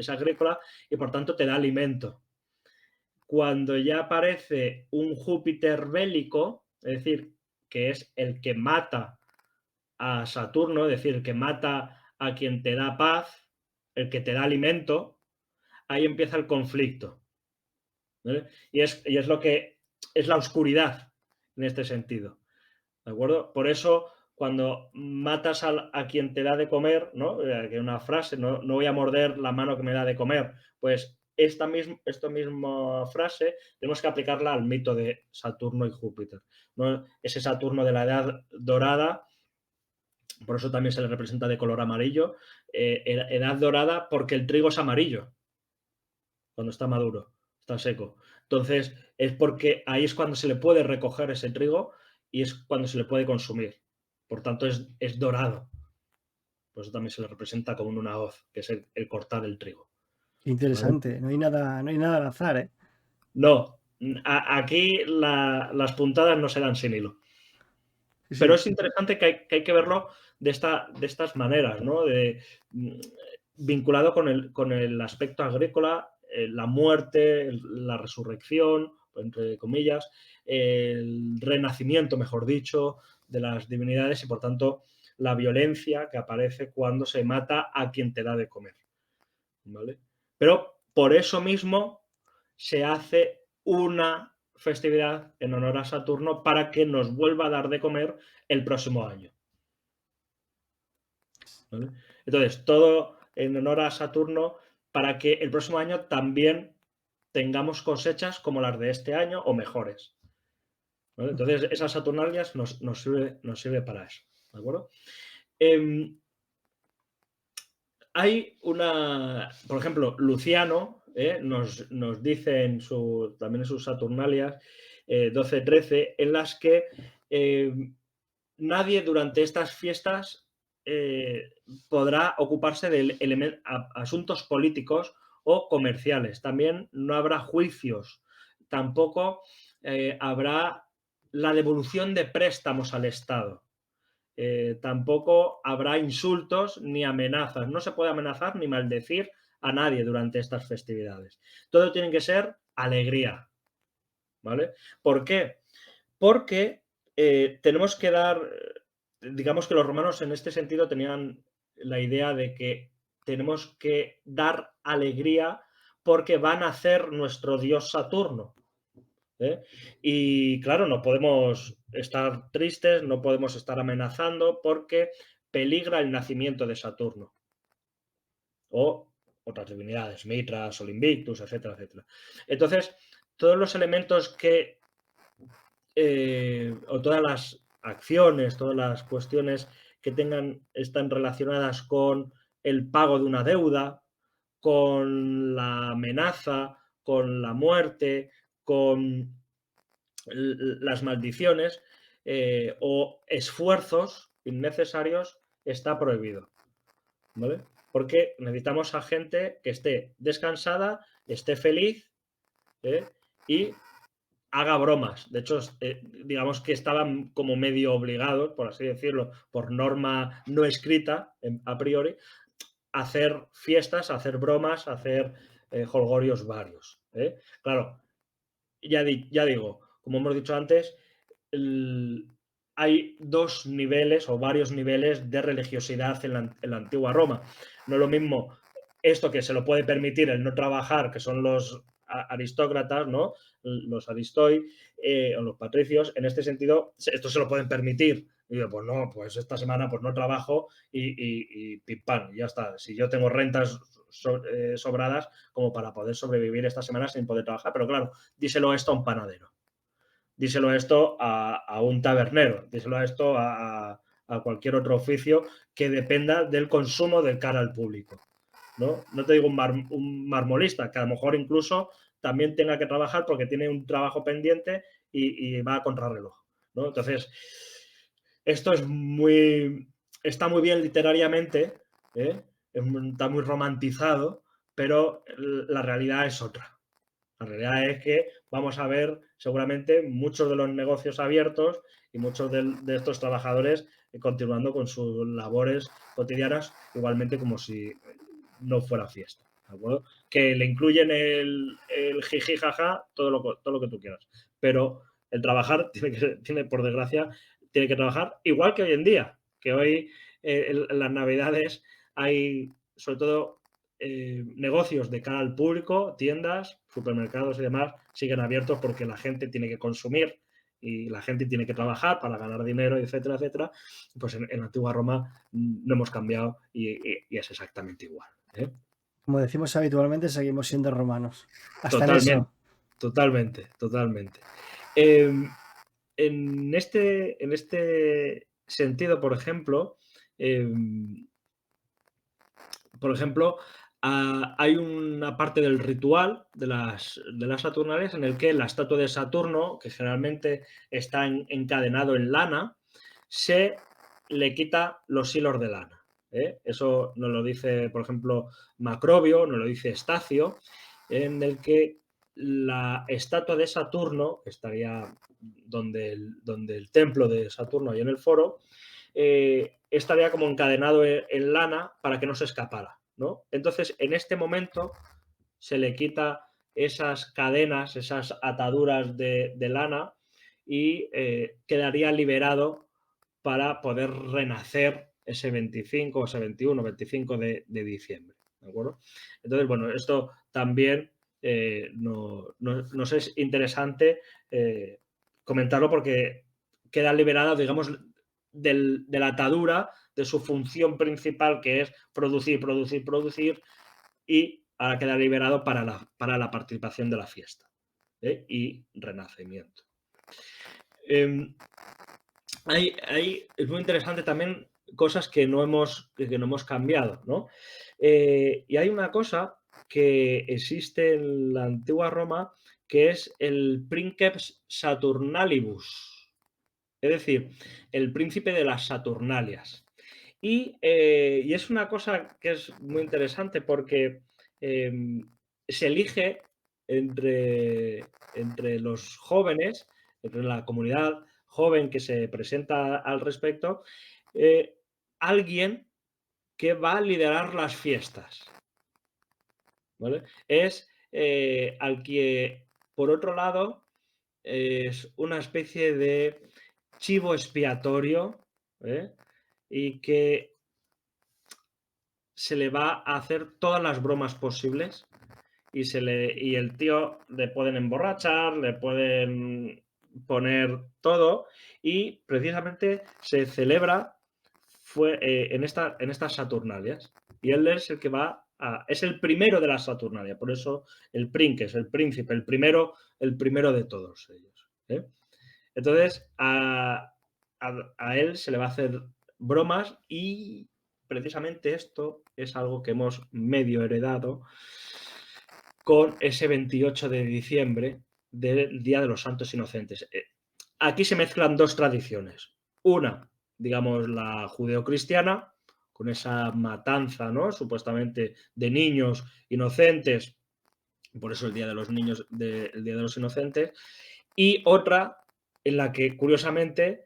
agrícola y por tanto te da alimento. Cuando ya aparece un Júpiter bélico, es decir, que es el que mata a Saturno, es decir, el que mata a quien te da paz, el que te da alimento, ahí empieza el conflicto. ¿Vale? Y es lo que es la oscuridad en este sentido. ¿De acuerdo? Por eso, cuando matas a quien te da de comer, ¿no? Que una frase, no voy a morder la mano que me da de comer. Pues esta misma frase tenemos que aplicarla al mito de Saturno y Júpiter, ¿no? Ese Saturno de la edad dorada, por eso también se le representa de color amarillo, edad dorada porque el trigo es amarillo cuando está maduro, está seco. Entonces, es porque ahí es cuando se le puede recoger ese trigo y es cuando se le puede consumir. Por tanto, es dorado. Por eso también se le representa como en una hoz, que es el cortar el trigo. Qué ¿Vale? interesante. No hay nada al azar, ¿eh? No, aquí las puntadas no se dan sin hilo. Sí, Pero sí. es interesante que hay que verlo de estas maneras, ¿no? Mm, vinculado con el aspecto agrícola, la muerte, la resurrección, entre comillas, el renacimiento, mejor dicho, de las divinidades y, por tanto, la violencia que aparece cuando se mata a quien te da de comer, ¿vale? Pero por eso mismo se hace una festividad en honor a Saturno para que nos vuelva a dar de comer el próximo año, ¿vale? Entonces, todo en honor a Saturno para que el próximo año también tengamos cosechas como las de este año o mejores, ¿vale? Entonces, esas Saturnalias nos sirve para eso, ¿de acuerdo? Em, Hay por ejemplo, Luciano nos dice también en sus Saturnalias 12-13, en las que eh, nadie durante estas fiestas podrá ocuparse de asuntos políticos o comerciales. También no habrá juicios, tampoco habrá la devolución de préstamos al Estado. Tampoco habrá insultos ni amenazas. No se puede amenazar ni maldecir a nadie durante estas festividades. Todo tiene que ser alegría, ¿vale? ¿Por qué? Porque tenemos que digamos que los romanos en este sentido tenían la idea de que tenemos que dar alegría porque va a nacer nuestro dios Saturno. ¿Eh? Y claro, no podemos estar tristes, no podemos estar amenazando porque peligra el nacimiento de Saturno o otras divinidades, Mitra, Sol Invictus, etcétera, etcétera. Entonces, todos los elementos o todas las acciones, todas las cuestiones que están relacionadas con el pago de una deuda, con la amenaza, con la muerte, con las maldiciones o esfuerzos innecesarios está prohibido, ¿vale? Porque necesitamos a gente que esté descansada, esté feliz y haga bromas. De hecho, digamos que estaban como medio obligados, por así decirlo, por norma no escrita a priori, a hacer fiestas, a hacer bromas, a hacer jolgorios varios. Claro, ya digo, como hemos dicho antes, hay dos niveles o varios niveles de religiosidad en la antigua Roma. No es lo mismo esto que se lo puede permitir el no trabajar, que son los aristócratas, ¿no? Los aristoi o los patricios. En este sentido, esto se lo pueden permitir. Y yo, pues no, pues esta semana pues no trabajo y pim pam, ya está. Si yo tengo rentas sobradas como para poder sobrevivir esta semana sin poder trabajar, pero claro, díselo esto a un panadero, díselo esto a un tabernero, díselo esto a cualquier otro oficio que dependa del consumo del cara al público. No te digo un marmolista, que a lo mejor incluso también tenga que trabajar porque tiene un trabajo pendiente y va a contrarreloj, ¿no? Entonces, esto está muy bien literariamente, ¿eh? Está muy romantizado, pero la realidad es otra. La realidad es que vamos a ver seguramente muchos de los negocios abiertos y muchos de estos trabajadores continuando con sus labores cotidianas, igualmente como si no fuera fiesta. ¿De acuerdo? Que le incluyen el jiji, jaja, todo lo que tú quieras. Pero el trabajar tiene, por desgracia, tiene que trabajar igual que hoy en día. Que hoy en las navidades hay, sobre todo, negocios de cara al público, tiendas, supermercados y demás, siguen abiertos porque la gente tiene que consumir y la gente tiene que trabajar para ganar dinero, etcétera, etcétera. Pues en la antigua Roma no hemos cambiado y es exactamente igual. ¿Eh? Como decimos habitualmente, seguimos siendo romanos. Hasta en Totalmente, eso. totalmente, totalmente. Eh, en este sentido, eh, por ejemplo, hay una parte del ritual de las Saturnales en el que la estatua de Saturno, que generalmente está encadenado en lana, se le quita los hilos de lana. ¿Eh? Eso nos lo dice, por ejemplo, Macrobio, nos lo dice Estacio, en el que la estatua de Saturno, que estaría donde el templo de Saturno ahí en el foro, estaría como encadenado en lana para que no se escapara, ¿no? Entonces, en este momento se le quita esas cadenas, esas ataduras de lana y quedaría liberado para poder renacer ese 25, ese 21, 25 de diciembre, ¿de acuerdo? Entonces, bueno, esto también nos es interesante comentarlo porque queda liberada, digamos, de la atadura, de su función principal, que es producir, producir, producir, y ahora queda liberado para la participación de la fiesta y renacimiento. Es muy interesante también cosas que no hemos cambiado, ¿no? Y hay una cosa que existe en la antigua Roma que es el Princeps Saturnalibus, es decir, el príncipe de las Saturnalias. Y es una cosa que es muy interesante porque se elige entre los jóvenes, entre la comunidad joven que se presenta al respecto, eh, alguien que va a liderar las fiestas. ¿Vale? Es al que, por otro lado, es una especie de chivo expiatorio, ¿eh? Y que se le va a hacer todas las bromas posibles y el tío le pueden emborrachar, le pueden poner todo y precisamente se celebra en estas Saturnalias y él es el que es el primero de las Saturnalias, por eso el Princes, el príncipe, el primero de todos ellos. ¿Eh? Entonces a él se le va a hacer bromas y precisamente esto es algo que hemos medio heredado con ese 28 de diciembre del Día de los Santos Inocentes. Aquí se mezclan dos tradiciones. Una, digamos, la judeocristiana, con esa matanza, ¿no? Supuestamente de niños inocentes, por eso el Día de los Niños, el Día de los Inocentes, y otra en la que, curiosamente,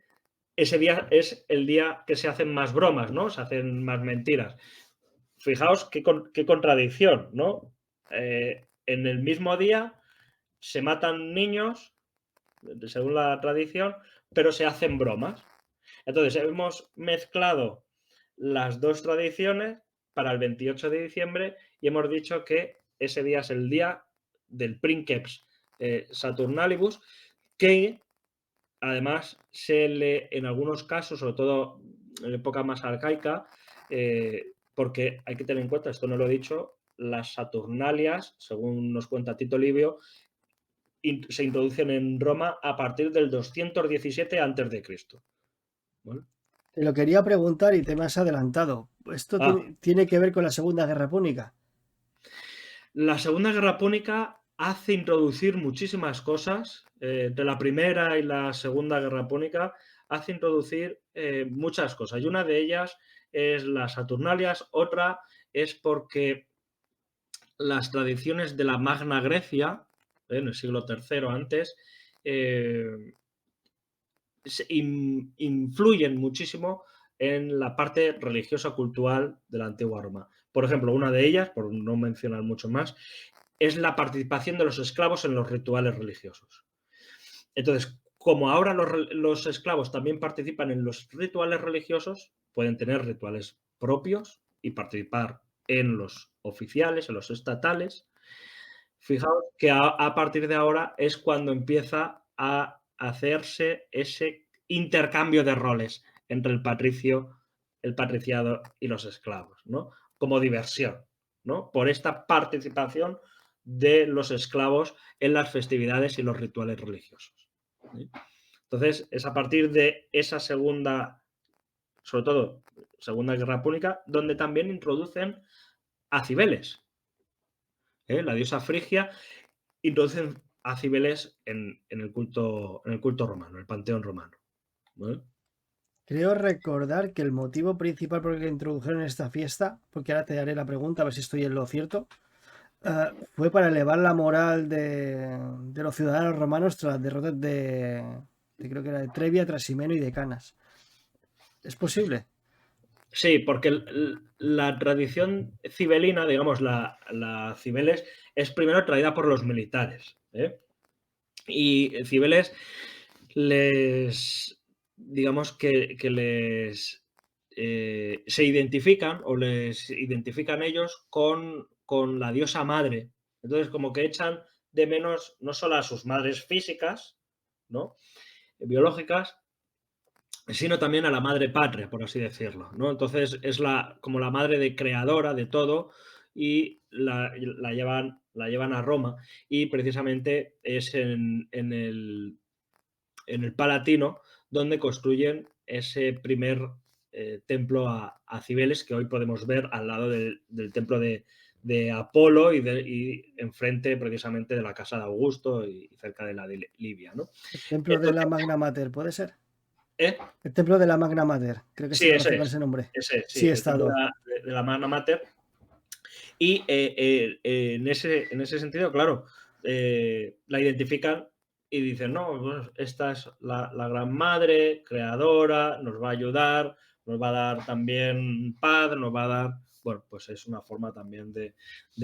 ese día es el día que se hacen más bromas, ¿no? Se hacen más mentiras. Fijaos qué contradicción, ¿no? En el mismo día se matan niños, según la tradición, pero se hacen bromas. Entonces, hemos mezclado las dos tradiciones para el 28 de diciembre y hemos dicho que ese día es el día del Princeps Saturnalibus, que además en algunos casos, sobre todo en época más arcaica, porque hay que tener en cuenta, esto no lo he dicho, las Saturnalias, según nos cuenta Tito Livio, se introducen en Roma a partir del 217 a.C. ¿Vale? Te lo quería preguntar y te me has adelantado. ¿Esto Ah, tiene que ver con la Segunda Guerra Púnica? la Segunda Guerra Púnica hace introducir muchísimas cosas. Entre la Primera y la Segunda Guerra Púnica hace introducir muchas cosas. Y una de ellas es las Saturnalias, otra es porque las tradiciones de la Magna Grecia, en el siglo III antes, influyen muchísimo en la parte religiosa cultural de la antigua Roma. Por ejemplo, una de ellas, por no mencionar mucho más, es la participación de los esclavos en los rituales religiosos. Entonces, como ahora los esclavos también participan en los rituales religiosos, pueden tener rituales propios y participar en los oficiales, en los estatales. Fijaos que a partir de ahora es cuando empieza a hacerse ese intercambio de roles entre el patriciado y los esclavos, ¿no? Como diversión, ¿no? Por esta participación de los esclavos en las festividades y los rituales religiosos. ¿Sí? Entonces, es a partir de esa segunda, sobre todo, Segunda Guerra Púnica, donde también introducen a Cibeles, la diosa Frigia, introducen a Cibeles en el culto romano, en el panteón romano. ¿Vale? Creo recordar que el motivo principal por el que introdujeron esta fiesta, porque ahora te daré la pregunta a ver si estoy en lo cierto, fue para elevar la moral de los ciudadanos romanos tras las derrotas creo que era de Trevia, Trasimeno y de Canas. ¿Es posible? Sí, porque la tradición cibelina, digamos, la Cibeles, es primero traída por los militares. Y Cibeles digamos que les se identifican o les identifican ellos con la diosa madre. Entonces, como que echan de menos no solo a sus madres físicas, ¿no? Biológicas, sino también a la madre patria, por así decirlo, ¿no? Entonces es como la madre de creadora de todo y la llevan a Roma y precisamente es en el Palatino donde construyen ese primer templo a Cibeles que hoy podemos ver al lado del templo de Apolo y enfrente precisamente de la casa de Augusto y cerca de la de Libia, ¿no? El templo de Entonces, la Magna Mater, ¿puede ser? ¿eh? El templo de la Magna Mater, creo que se Sí, conoce con ese nombre. ese Sí, sí, he el templo estado. de la Magna Mater. Y en ese sentido, claro, la identifican y dicen, no, bueno, esta es la gran madre, creadora, nos va a ayudar, nos va a dar también paz, nos va a dar, bueno, pues es una forma también de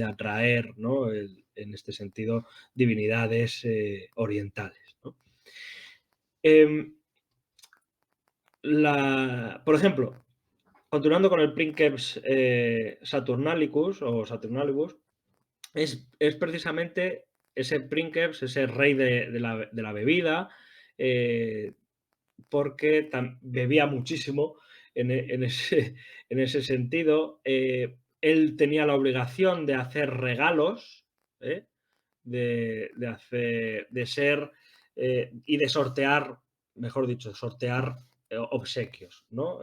atraer, ¿no? En este sentido, divinidades orientales, ¿no? Por ejemplo, continuando con el Princeps Saturnalicus o Saturnalibus, es precisamente ese Princeps, ese rey de la bebida, porque bebía muchísimo en ese sentido. Él tenía la obligación de hacer regalos, ¿eh? de ser y de sortear, mejor dicho, sortear obsequios, ¿no?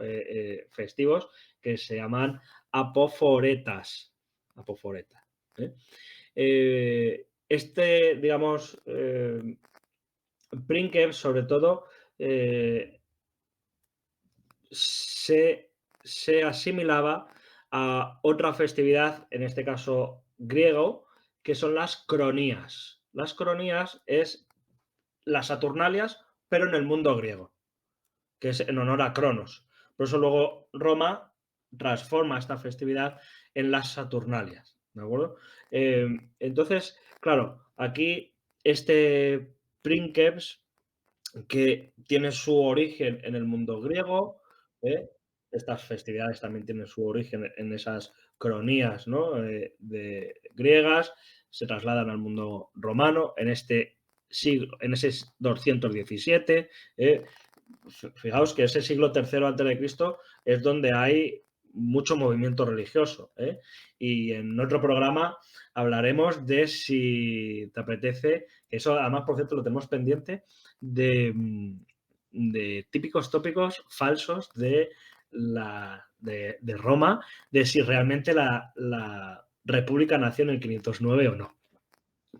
Festivos que se llaman apoforetas. Apoforeta. Digamos, Princeps, sobre todo, se asimilaba a otra festividad, en este caso griego, que son las cronías. Las cronías es las Saturnalias, pero en el mundo griego, que es en honor a Cronos. Por eso luego Roma transforma esta festividad en las Saturnalias, ¿de acuerdo? Entonces, claro, aquí este Princeps, que tiene su origen en el mundo griego, ¿eh? Estas festividades también tienen su origen en esas cronías, ¿no? De griegas, se trasladan al mundo romano en este siglo, en ese 217. Fijaos que ese siglo III antes de Cristo es donde hay mucho movimiento religioso. Y en otro programa hablaremos de, si te apetece, eso además, por cierto, lo tenemos pendiente, de típicos tópicos falsos de Roma, de si realmente la República nació en el 509 o no.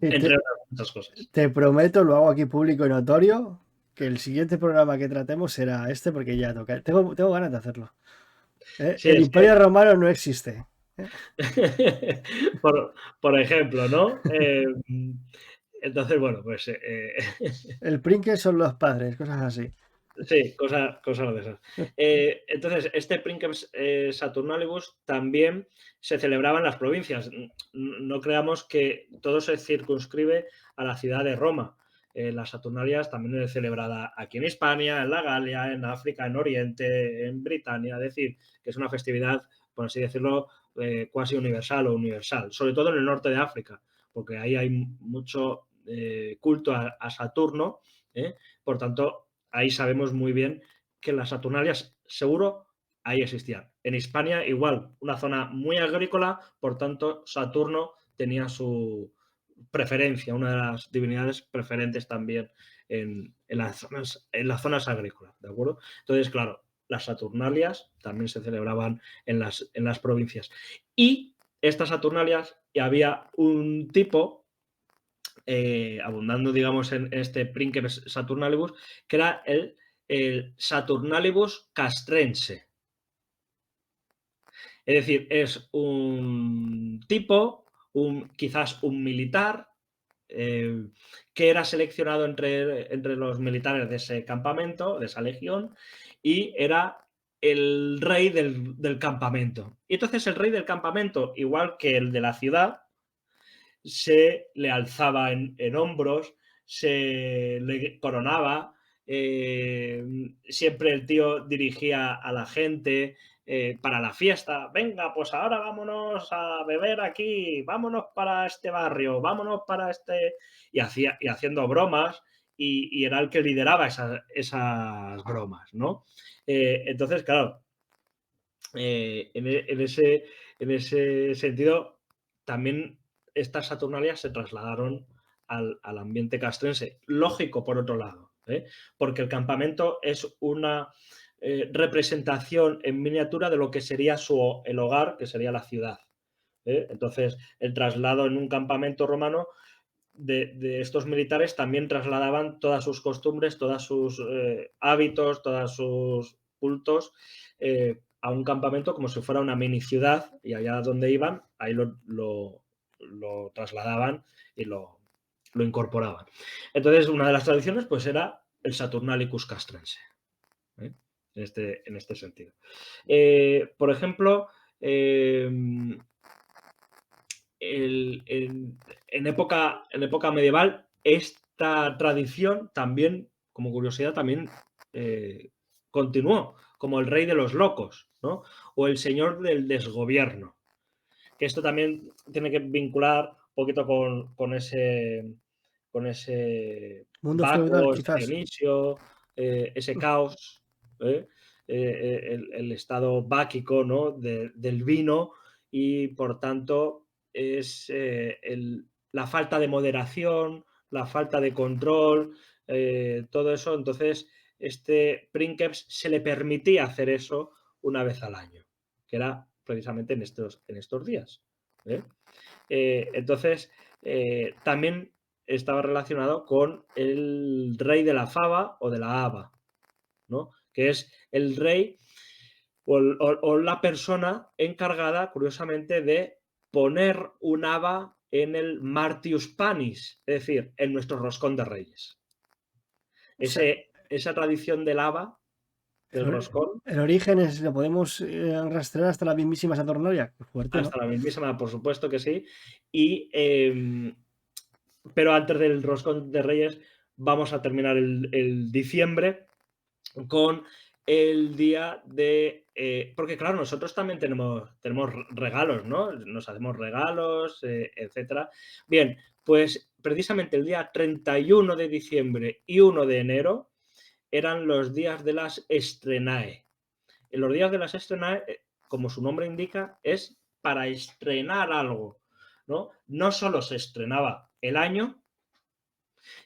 Entre otras muchas cosas. Te prometo, lo hago aquí público y notorio, que el siguiente programa que tratemos será este porque ya toca. Tengo ganas de hacerlo. Sí, El es que Imperio Romano no existe. Por ejemplo, ¿no? Entonces, bueno, pues El Prinque son los padres, cosas así. sí, cosas de esas. Entonces, este Princeps Saturnalibus también se celebraba en las provincias. No creamos que todo se circunscribe a la ciudad de Roma. Las Saturnalias también es celebrada aquí en Hispania, en la Galia, en África, en Oriente, en Britania. Es decir, que es una festividad, por así decirlo, cuasi universal o universal, sobre todo en el norte de África, porque ahí hay mucho culto a Saturno. Por tanto, ahí sabemos muy bien que las Saturnalias seguro ahí existían. En Hispania igual, una zona muy agrícola, por tanto Saturno tenía su preferencia, una de las divinidades preferentes también en las zonas agrícolas, ¿de acuerdo? Entonces, claro, las Saturnalias también se celebraban en las provincias. Y estas Saturnalias, y había un tipo abundando, digamos, en este Princeps Saturnalibus, que era el Saturnalibus castrense. Es decir, es un tipo, quizás un militar, que era seleccionado entre los militares de ese campamento, de esa legión, y era el rey del campamento. Y entonces el rey del campamento, igual que el de la ciudad, se le alzaba en hombros, se le coronaba, siempre el tío dirigía a la gente para la fiesta. Venga, pues ahora vámonos a beber aquí, vámonos para este barrio, vámonos para este... Y haciendo bromas y era el que lideraba esas bromas, ¿no? Entonces, claro, en ese sentido, también estas Saturnalias se trasladaron al ambiente castrense. Lógico, por otro lado, porque el campamento es una representación en miniatura de lo que sería el hogar, que sería la ciudad. Entonces, el traslado en un campamento romano de estos militares también trasladaban todas sus costumbres, todos sus hábitos, todos sus cultos a un campamento como si fuera una mini ciudad y allá donde iban, ahí lo trasladaban y lo incorporaban. Entonces, una de las tradiciones pues era el Saturnalicus castrense, ¿eh? En este sentido. Por ejemplo, eh, en época medieval, esta tradición también, como curiosidad, también continuó, como el rey de los locos, ¿no? O el señor del desgobierno. Que esto también tiene que vincular un poquito con ese Mundo feudal, Bacchus, quizás. Dionisio, ese caos, ¿eh? El estado báquico, ¿no? Del vino y por tanto es la falta de moderación, la falta de control, todo eso. Entonces, este Princeps se le permitía hacer eso una vez al año, que era precisamente en estos días. ¿eh? Entonces, también estaba relacionado con el rey de la fava o de la haba, ¿no? Que es el rey o la persona encargada, curiosamente, de poner un haba en el Martius Panis, es decir, en nuestro roscón de reyes. O sea, Esa tradición del haba, del roscón, el origen es, lo podemos rastrear hasta la mismísima Saturnalia. Qué fuerte, ¿no? hasta la mismísima, por supuesto que sí. Y, pero antes del roscón de reyes, vamos a terminar el diciembre con el día de... porque claro, nosotros también tenemos regalos, ¿no? Nos hacemos regalos, etcétera. Bien, pues precisamente el día 31 de diciembre y 1 de enero eran los días de las estrenae. En los días de las estrenae, como su nombre indica, es para estrenar algo, ¿no? No solo se estrenaba el año,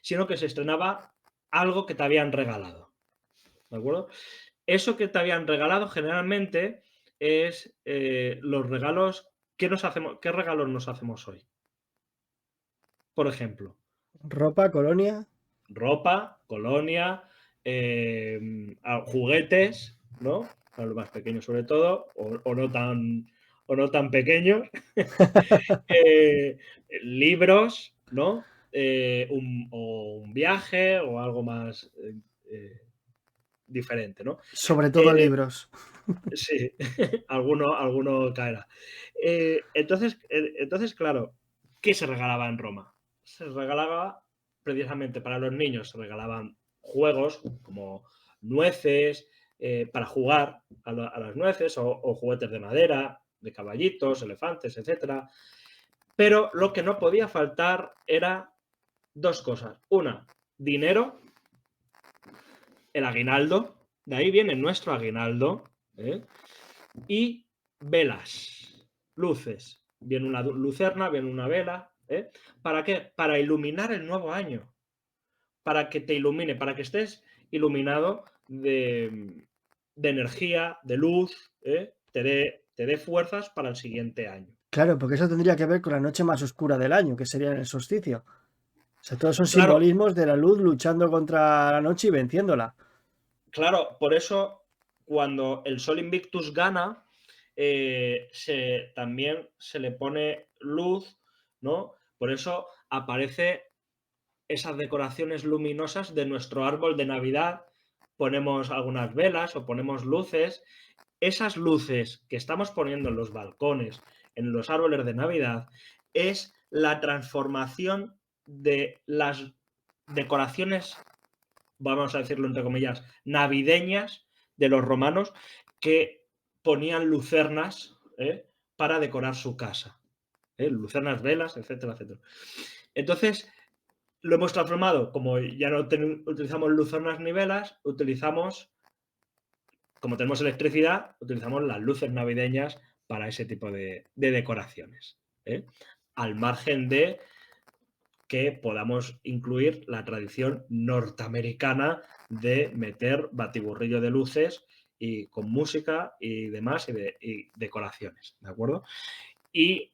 sino que se estrenaba algo que te habían regalado. ¿De acuerdo? Eso que te habían regalado generalmente es los regalos. ¿Qué regalos nos hacemos hoy? Por ejemplo, Ropa, colonia. ropa, colonia, juguetes, ¿no? Para los más pequeños sobre todo, o no tan, o no tan pequeños, libros, ¿no? O un viaje o algo más diferente, ¿no? Sobre todo Eh, libros. sí, alguno caerá. Entonces, claro, ¿qué se regalaba en Roma? Se regalaba precisamente para los niños, se regalaban juegos como nueces, para jugar a las nueces, o juguetes de madera, de caballitos, elefantes, etcétera. Pero lo que no podía faltar era dos cosas. Una, dinero, el aguinaldo, de ahí viene nuestro aguinaldo, ¿eh? Y velas, luces. Viene una lucerna, viene una vela. ¿Eh? ¿Para qué? Para iluminar el nuevo año. Para que te ilumine, para que estés iluminado de energía, de luz, ¿eh? Te dé fuerzas para el siguiente año. Claro, porque eso tendría que ver con la noche más oscura del año, que sería el solsticio. O sea, todos son Claro, simbolismos de la luz luchando contra la noche y venciéndola. claro, por eso cuando el Sol Invictus gana, también se le pone luz, ¿no? Por eso aparece esas decoraciones luminosas de nuestro árbol de Navidad, ponemos algunas velas o ponemos luces. Esas luces que estamos poniendo en los balcones, en los árboles de Navidad, es la transformación de las decoraciones, vamos a decirlo entre comillas, navideñas de los romanos, que ponían lucernas, para decorar su casa. Lucernas, velas, etcétera, etcétera. Entonces, lo hemos transformado, como ya no utilizamos lucernas ni velas, como tenemos electricidad, utilizamos las luces navideñas para ese tipo de decoraciones. Al margen de que podamos incluir la tradición norteamericana de meter batiburrillo de luces y con música y demás y decoraciones, ¿de acuerdo? Y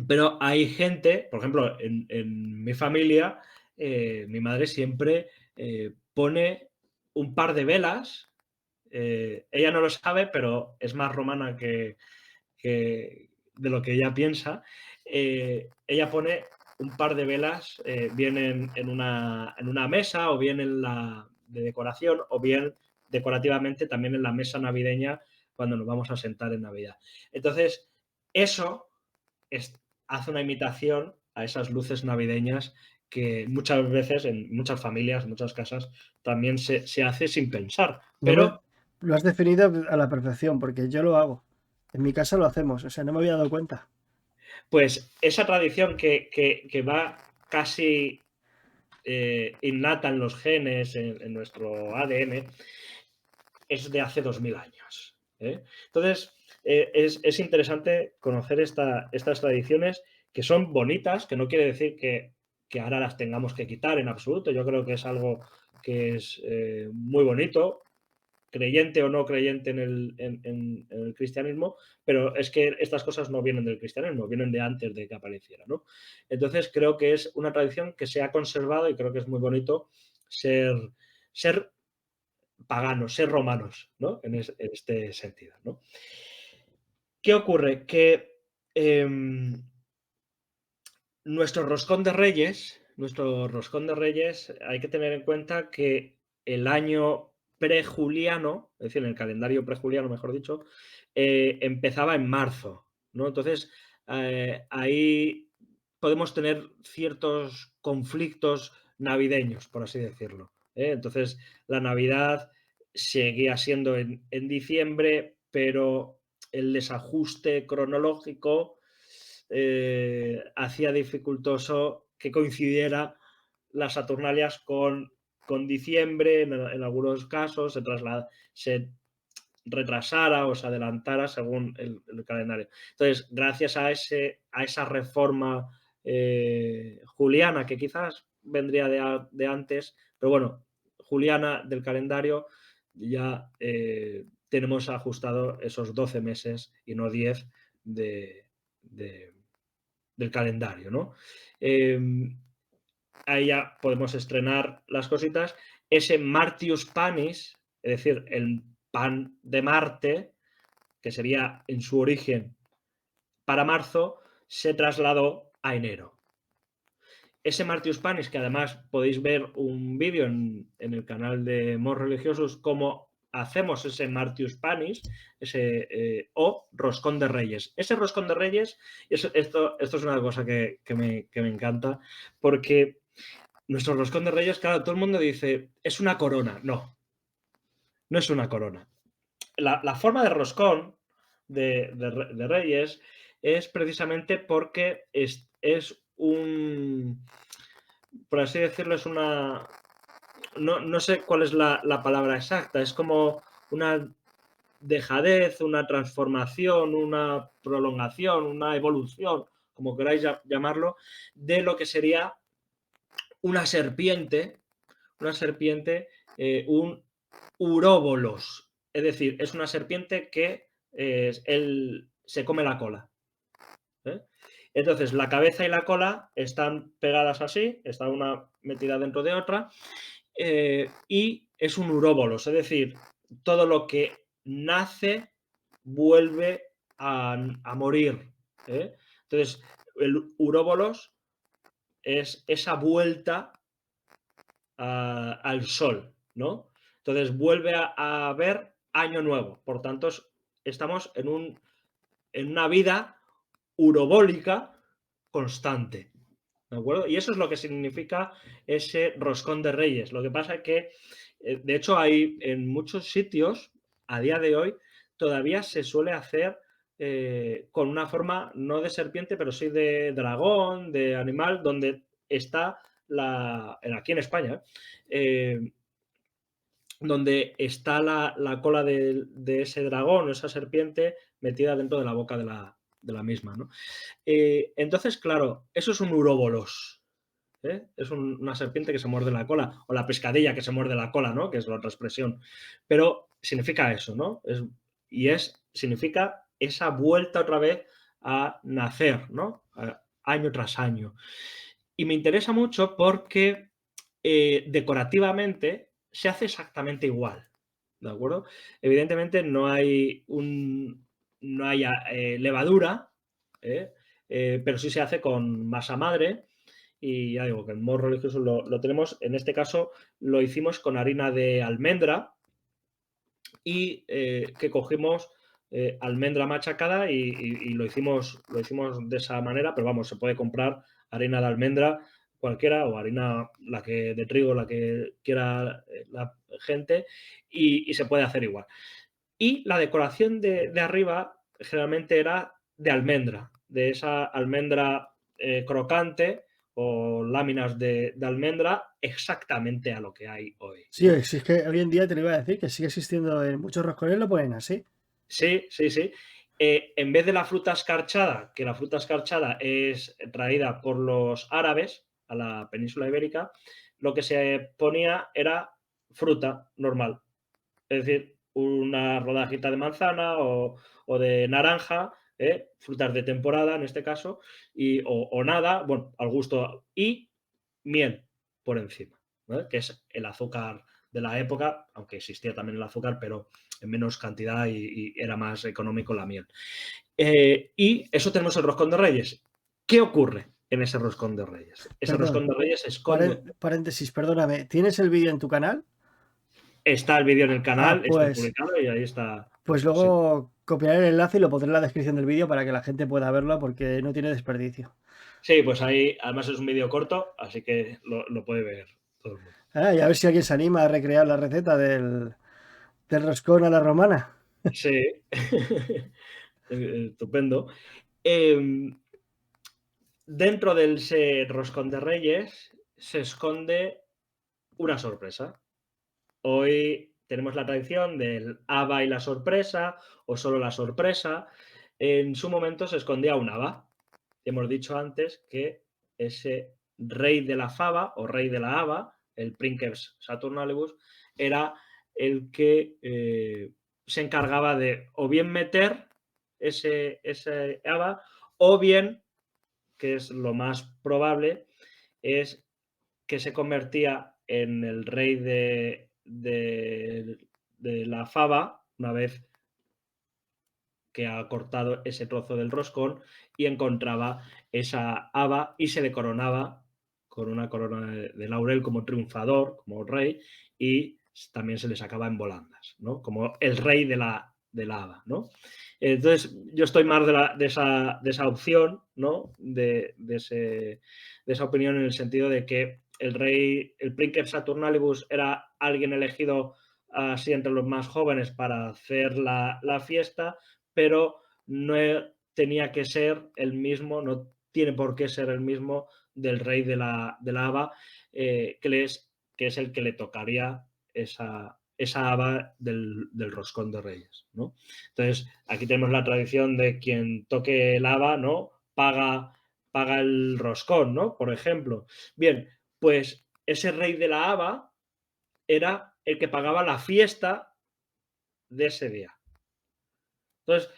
pero hay gente, por ejemplo, en mi familia, mi madre siempre pone un par de velas. Ella no lo sabe, pero es más romana que de lo que ella piensa. Ella pone un par de velas, bien en una mesa, o bien en la de decoración, o bien decorativamente también en la mesa navideña cuando nos vamos a sentar en Navidad. Entonces, eso hace una imitación a esas luces navideñas que muchas veces en muchas familias, en muchas casas, también se hace sin pensar. No me, Pero, lo has definido a la perfección, porque yo lo hago. En mi casa lo hacemos, o sea, no me había dado cuenta. pues, esa tradición que va casi innata en los genes, en nuestro ADN, es de hace 2000 años. Entonces, es interesante conocer estas tradiciones que son bonitas, que no quiere decir que ahora las tengamos que quitar en absoluto. Yo creo que es algo que es muy bonito, creyente o no creyente en el cristianismo, pero es que estas cosas no vienen del cristianismo, vienen de antes de que apareciera, ¿no? Entonces creo que es una tradición que se ha conservado y creo que es muy bonito ser, ser paganos, ser romanos, ¿no? En este sentido, ¿no? ¿Qué ocurre? Que nuestro roscón de reyes, hay que tener en cuenta que el año prejuliano, es decir, el calendario prejuliano, mejor dicho, empezaba en marzo, ¿no? Entonces, ahí podemos tener ciertos conflictos navideños, por así decirlo. Entonces, la Navidad seguía siendo en diciembre, pero el desajuste cronológico hacía dificultoso que coincidiera las Saturnalias con diciembre, en algunos casos se retrasara o se adelantara según el calendario. Entonces, gracias a esa reforma juliana, que quizás vendría de antes, pero bueno, juliana del calendario, ya tenemos ajustado esos 12 meses y no 10 de, de, del calendario, ¿no? Eh, Ahí ya podemos estrenar las cositas. Ese Martius Panis, es decir, el pan de Marte, que sería en su origen para marzo, se trasladó a enero. Ese Martius Panis, que además podéis ver un vídeo en el canal de Mos Religiosos, cómo hacemos ese Martius Panis, ese o roscón de Reyes. Ese roscón de Reyes, esto es una cosa que me encanta, porque nuestro roscón de Reyes, claro, todo el mundo dice, es una corona. No, no es una corona. La forma de roscón de Reyes es precisamente porque es un, por así decirlo, es una, no sé cuál es la palabra exacta, es como una dejadez, una transformación, una prolongación, una evolución, como queráis llamarlo, de lo que sería una serpiente, un uróbolos. Es decir, es una serpiente que él se come la cola. ¿eh? Entonces, la cabeza y la cola están pegadas así, está una metida dentro de otra, y es un uróbolos, es decir, todo lo que nace vuelve a morir. Entonces, el uróbolos es esa vuelta al sol, ¿no? Entonces vuelve a haber año nuevo. Por tanto, estamos en una vida urobólica constante. ¿De acuerdo? Y eso es lo que significa ese roscón de Reyes. Lo que pasa es que, de hecho, hay en muchos sitios, a día de hoy, todavía se suele hacer con una forma, no de serpiente, pero sí de dragón, de animal, donde está aquí en España, donde está la cola de ese dragón o esa serpiente metida dentro de la boca de la misma, ¿no? Entonces, claro, eso es un uróbolos. Es una serpiente que se muerde la cola, o la pescadilla que se muerde la cola, ¿no? Que es la otra expresión. Pero significa eso, ¿no? Significa esa vuelta otra vez a nacer, ¿no? Año tras año. Y me interesa mucho porque decorativamente se hace exactamente igual, ¿de acuerdo? Evidentemente no hay levadura, pero sí se hace con masa madre y ya digo que en Mos Religiosos lo tenemos. En este caso lo hicimos con harina de almendra y que cogimos almendra machacada y lo hicimos de esa manera, pero vamos, se puede comprar harina de almendra cualquiera o harina de trigo, la que quiera la gente y se puede hacer igual. Y la decoración de arriba generalmente era de almendra, de esa almendra crocante o láminas de almendra exactamente a lo que hay hoy, Sí, ¿no? si es que hoy en día te lo iba a decir, que sigue existiendo en muchos roscones, lo ponen así. Sí, sí, sí. En vez de la fruta escarchada, que la fruta escarchada es traída por los árabes a la península ibérica, lo que se ponía era fruta normal. Es decir, una rodajita de manzana o de naranja, frutas de temporada en este caso, o nada, bueno, al gusto, y miel por encima, ¿vale? Que es el azúcar de la época, aunque existía también el azúcar, pero en menos cantidad y era más económico la miel. Y eso tenemos el roscón de Reyes. ¿Qué ocurre en ese roscón de Reyes? Ese Perdón, roscón de Reyes se esconde. paréntesis, perdóname. ¿Tienes el vídeo en tu canal? Está el vídeo en el Ah, canal, está pues, publicado y ahí está pues puesto. Sí. luego copiaré el enlace y lo pondré en la descripción del vídeo para que la gente pueda verlo porque no tiene desperdicio. Sí, pues ahí además es un vídeo corto, así que lo puede ver todo el mundo. Ah, y a ver si alguien se anima a recrear la receta del roscón a la romana. Sí, estupendo. Em, Dentro del roscón de Reyes se esconde una sorpresa. Hoy tenemos la tradición del haba y la sorpresa, o solo la sorpresa. En su momento se escondía un haba. Hemos dicho antes que ese rey de la fava o rey de la haba, el Princeps Saturnalibus, era el que se encargaba de o bien meter ese haba o bien, que es lo más probable, es que se convertía en el rey de la fava una vez que ha cortado ese trozo del roscón y encontraba esa haba y se le coronaba con una corona de laurel como triunfador, como rey, y también se le sacaba en volandas, ¿no? Como el rey de la haba, ¿no? Entonces, yo estoy más de esa opción, ¿no? De esa opinión en el sentido de que el rey, el Princeps Saturnalibus era alguien elegido así entre los más jóvenes para hacer la fiesta, pero no tenía que ser el mismo, no tiene por qué ser el mismo del rey de la haba, que es el que le tocaría esa haba del roscón de reyes, ¿no? Entonces, aquí tenemos la tradición de quien toque el haba, ¿no? Paga el roscón, ¿no? Por ejemplo. Bien, pues ese rey de la haba era el que pagaba la fiesta de ese día. Entonces,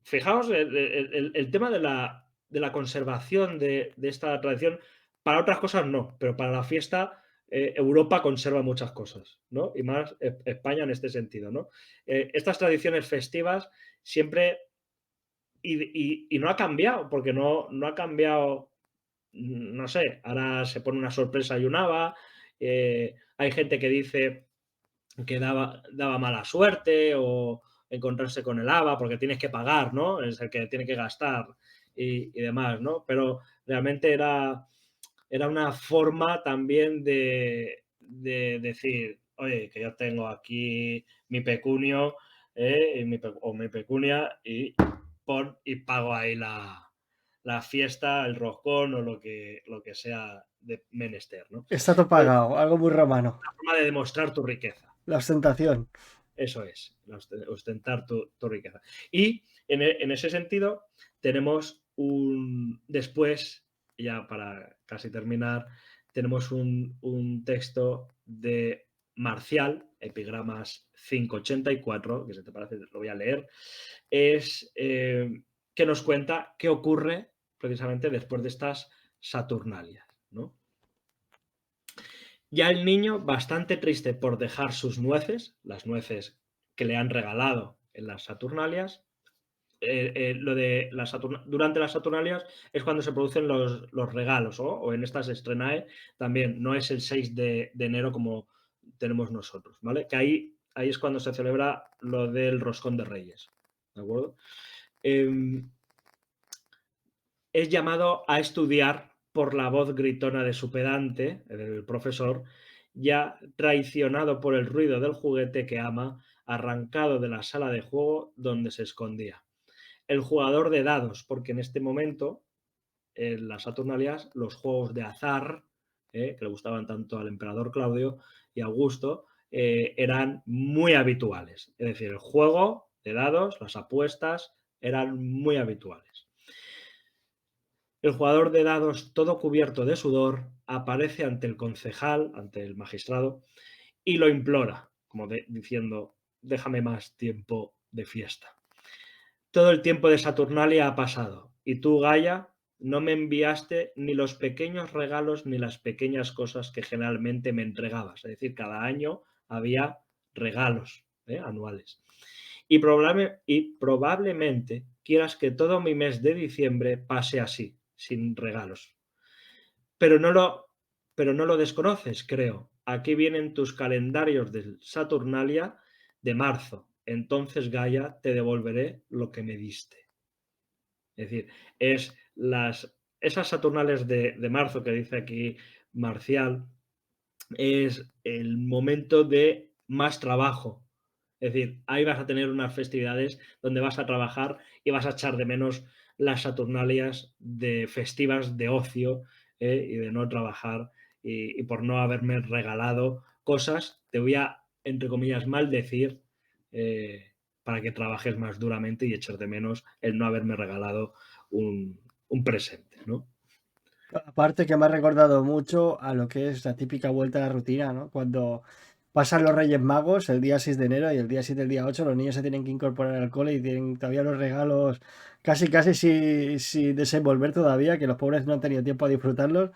fijaos el tema de la conservación de esta tradición, para otras cosas no, pero para la fiesta Europa conserva muchas cosas, ¿no? Y más España en este sentido, ¿no? Estas tradiciones festivas siempre, y no ha cambiado, porque no ha cambiado, no sé, ahora se pone una sorpresa y un haba, hay gente que dice que daba mala suerte o encontrarse con el haba porque tienes que pagar, ¿no? Es el que tiene que gastar y demás, ¿no? Pero realmente era una forma también de decir, oye, que yo tengo aquí mi pecunio o mi pecunia y pago ahí la fiesta, el roscón o lo que sea de menester, ¿no? Está todo Entonces, pagado, algo muy romano. una forma de demostrar tu riqueza. La ostentación. Eso es, ostentar tu riqueza. Y en ese sentido, tenemos después, ya para casi terminar, tenemos un texto de Marcial, Epigramas 584, que si te parece lo voy a leer, que nos cuenta qué ocurre precisamente después de estas Saturnalias, ¿no? Ya el niño, bastante triste por dejar sus nueces, las nueces que le han regalado en las Saturnalias, durante las Saturnalias es cuando se producen los regalos, o en estas estrenae también, no es el 6 de enero como tenemos nosotros, ¿vale? Que ahí es cuando se celebra lo del roscón de Reyes, ¿de acuerdo? Es llamado a estudiar por la voz gritona de su pedante, el profesor, ya traicionado por el ruido del juguete que ama, arrancado de la sala de juego donde se escondía. El jugador de dados, porque en este momento, en las Saturnalias, los juegos de azar, que le gustaban tanto al emperador Claudio y Augusto, eran muy habituales. Es decir, el juego de dados, las apuestas, eran muy habituales. El jugador de dados, todo cubierto de sudor, aparece ante el concejal, ante el magistrado, y lo implora, como diciendo, déjame más tiempo de fiesta. Todo el tiempo de Saturnalia ha pasado, y tú, Gaia, no me enviaste ni los pequeños regalos ni las pequeñas cosas que generalmente me entregabas. Es decir, cada año había regalos anuales. Y probablemente quieras que todo mi mes de diciembre pase así, sin regalos. Pero no lo desconoces, creo. Aquí vienen tus calendarios de Saturnalia de marzo. Entonces, Gaia, te devolveré lo que me diste. Es decir, esas Saturnales de marzo que dice aquí Marcial, es el momento de más trabajo. Es decir, ahí vas a tener unas festividades donde vas a trabajar y vas a echar de menos las Saturnalias de festivas de ocio y de no trabajar y por no haberme regalado cosas, te voy a, entre comillas, maldecir para que trabajes más duramente y eches de menos el no haberme regalado un presente, ¿no? Aparte que me ha recordado mucho a lo que es la típica vuelta a la rutina, ¿no? Cuando pasan los Reyes Magos el día 6 de enero y el día 7, el día 8, los niños se tienen que incorporar al cole y tienen todavía los regalos casi sin desenvolver todavía, que los pobres no han tenido tiempo a disfrutarlos.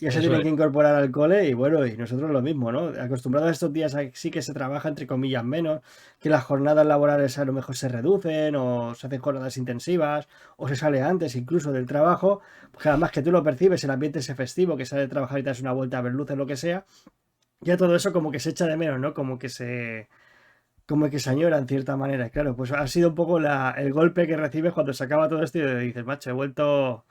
Ya se Eso tienen que es. incorporar al cole y bueno, y nosotros lo mismo, ¿no? Acostumbrados a estos días sí que se trabaja entre comillas menos, que las jornadas laborales a lo mejor se reducen o se hacen jornadas intensivas o se sale antes incluso del trabajo, porque además que tú lo percibes, el ambiente ese festivo, que sale de trabajar y te das una vuelta a ver luces, lo que sea, ya todo eso como que se echa de menos, ¿no? Como que se añora en cierta manera. Y claro, pues ha sido un poco el golpe que recibes cuando se acaba todo esto y dices, macho, he vuelto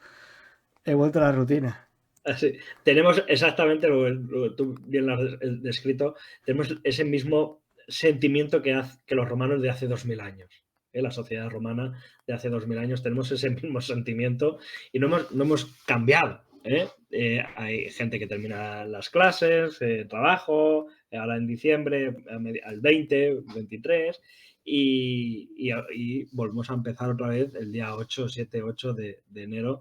a la rutina. Así, tenemos exactamente lo que tú bien lo has descrito, tenemos ese mismo sentimiento que los romanos de hace 2000 años. La sociedad romana de hace 2000 años tenemos ese mismo sentimiento y no hemos cambiado. Hay gente que termina las clases, trabajo, ahora en diciembre, al 20, 23, y volvemos a empezar otra vez el día 8, 7, 8 de enero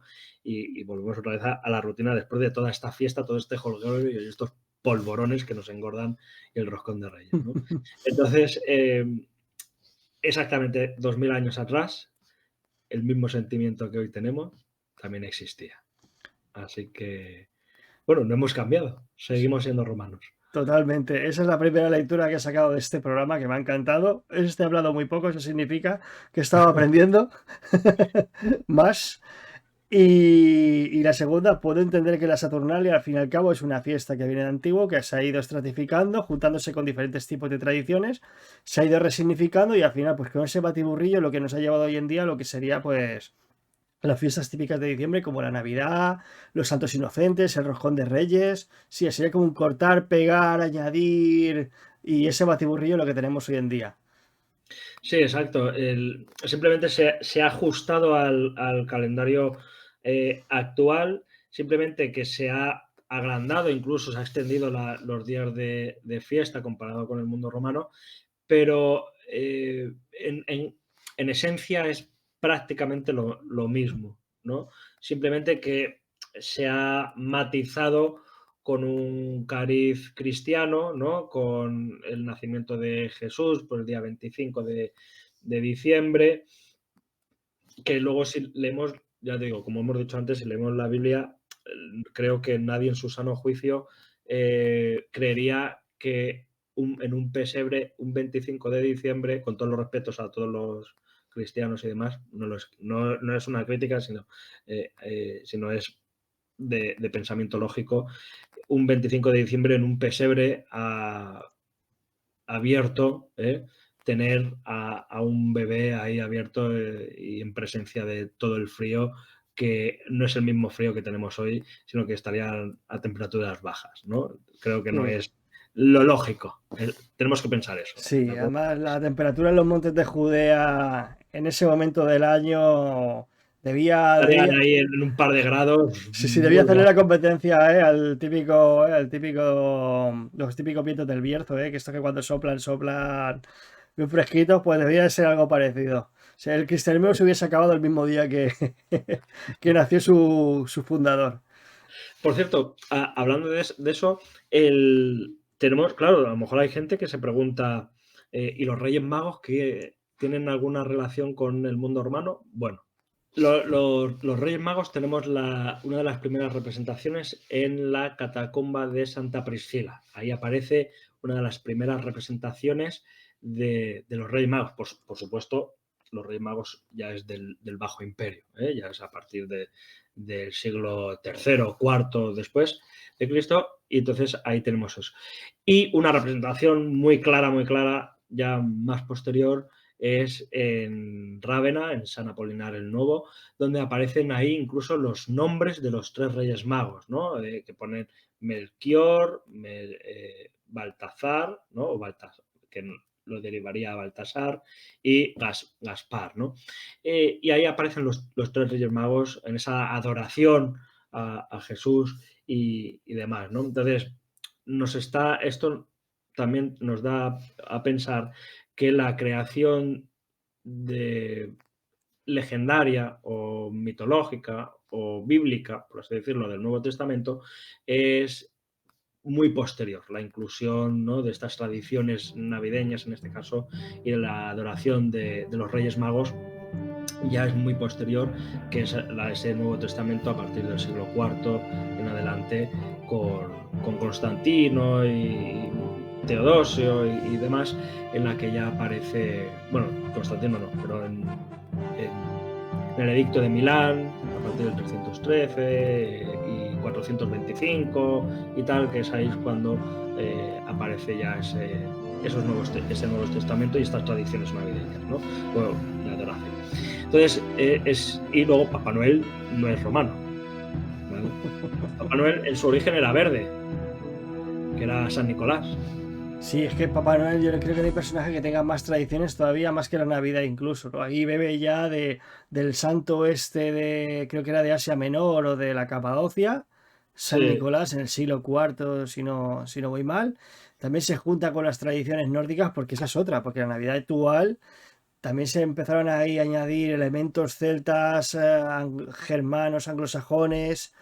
y volvemos otra vez a la rutina después de toda esta fiesta, todo este jolgorio y estos polvorones que nos engordan el roscón de Reyes, ¿no? Entonces, exactamente 2000 años atrás, el mismo sentimiento que hoy tenemos también existía. Así que, bueno, no hemos cambiado, seguimos siendo romanos. Totalmente. Esa es la primera lectura que he sacado de este programa que me ha encantado. He hablado muy poco, eso significa que he estado aprendiendo más. Y la segunda, puedo entender que la Saturnalia al fin y al cabo es una fiesta que viene de antiguo, que se ha ido estratificando, juntándose con diferentes tipos de tradiciones, se ha ido resignificando y al final, pues con ese batiburrillo, lo que nos ha llevado hoy en día a lo que sería, pues, las fiestas típicas de diciembre, como la Navidad, los Santos Inocentes, el Roscón de Reyes. Sí, sería como un cortar, pegar, añadir y ese batiburrillo lo que tenemos hoy en día. Sí, exacto. Simplemente se ha ajustado al calendario actual, simplemente que se ha agrandado, incluso se ha extendido los días de fiesta comparado con el mundo romano, pero en esencia es prácticamente lo mismo, ¿no? Simplemente que se ha matizado con un cariz cristiano, ¿no? Con el nacimiento de Jesús por el día 25 de diciembre, que luego si leemos, ya te digo, como hemos dicho antes, si leemos la Biblia, creo que nadie en su sano juicio creería que en un pesebre, un 25 de diciembre, con todos los respetos a todos los cristianos y demás, no es una crítica, sino es de pensamiento lógico, un 25 de diciembre en un pesebre abierto, tener a un bebé ahí abierto y en presencia de todo el frío, que no es el mismo frío que tenemos hoy, sino que estaría a temperaturas bajas, ¿no? Creo que no Sí. es lo lógico. Tenemos que pensar eso, ¿de Sí, acuerdo? además la temperatura en los montes de Judea en ese momento del año Estarían debía, ahí en un par de grados sí, sí, debía muy hacerle la bajos. competencia, al típico, los típicos vientos del Bierzo, que esto que cuando soplan bien fresquitos, pues debía de ser algo parecido. O sea, el cristianismo se hubiese acabado el mismo día que, que nació su fundador. Por cierto, hablando de eso, tenemos, claro, a lo mejor hay gente que se pregunta, ¿y los Reyes Magos que tienen alguna relación con el mundo romano? Bueno, los Reyes Magos tenemos una de las primeras representaciones en la catacomba de Santa Priscila. Ahí aparece una de las primeras representaciones de los Reyes Magos. Por supuesto, los Reyes Magos ya es del Bajo Imperio, ya es a partir del siglo III, IV después de Cristo, y entonces ahí tenemos eso. Y una representación muy clara, ya más posterior, es en Rávena, en San Apolinar el Nuevo, donde aparecen ahí incluso los nombres de los tres reyes magos, ¿no? Que ponen Melquior, Baltazar, ¿no? O Baltasar, que lo derivaría a Baltasar, y Gaspar, ¿no? Y ahí aparecen los tres reyes magos en esa adoración a Jesús y demás, ¿no? Entonces, esto también nos da a pensar que la creación de legendaria o mitológica o bíblica, por así decirlo, del Nuevo Testamento, es muy posterior. La inclusión, ¿no?, de estas tradiciones navideñas, en este caso, y de la adoración de los Reyes Magos, ya es muy posterior, que es ese Nuevo Testamento a partir del siglo IV en adelante, con Constantino y Teodosio y demás, en la que ya aparece, bueno, Constantino no, pero en el Edicto de Milán, a partir del 313 y 425 y tal, que es ahí cuando aparece ya ese Nuevo Testamento y estas tradiciones navideñas, ¿no? Bueno, de adoración. Entonces, y luego Papá Noel no es romano, ¿vale? Papá Noel en su origen era verde, que era San Nicolás. Sí, es que Papá Noel yo creo que no hay personaje que tenga más tradiciones todavía, más que la Navidad incluso, ¿no? Ahí bebe ya del santo este de, creo que era de Asia Menor o de la Capadocia, San Sí, Nicolás en el siglo IV, si no voy mal. También se junta con las tradiciones nórdicas porque esa es otra, porque la Navidad actual también se empezaron ahí a añadir elementos celtas, germanos, anglosajones,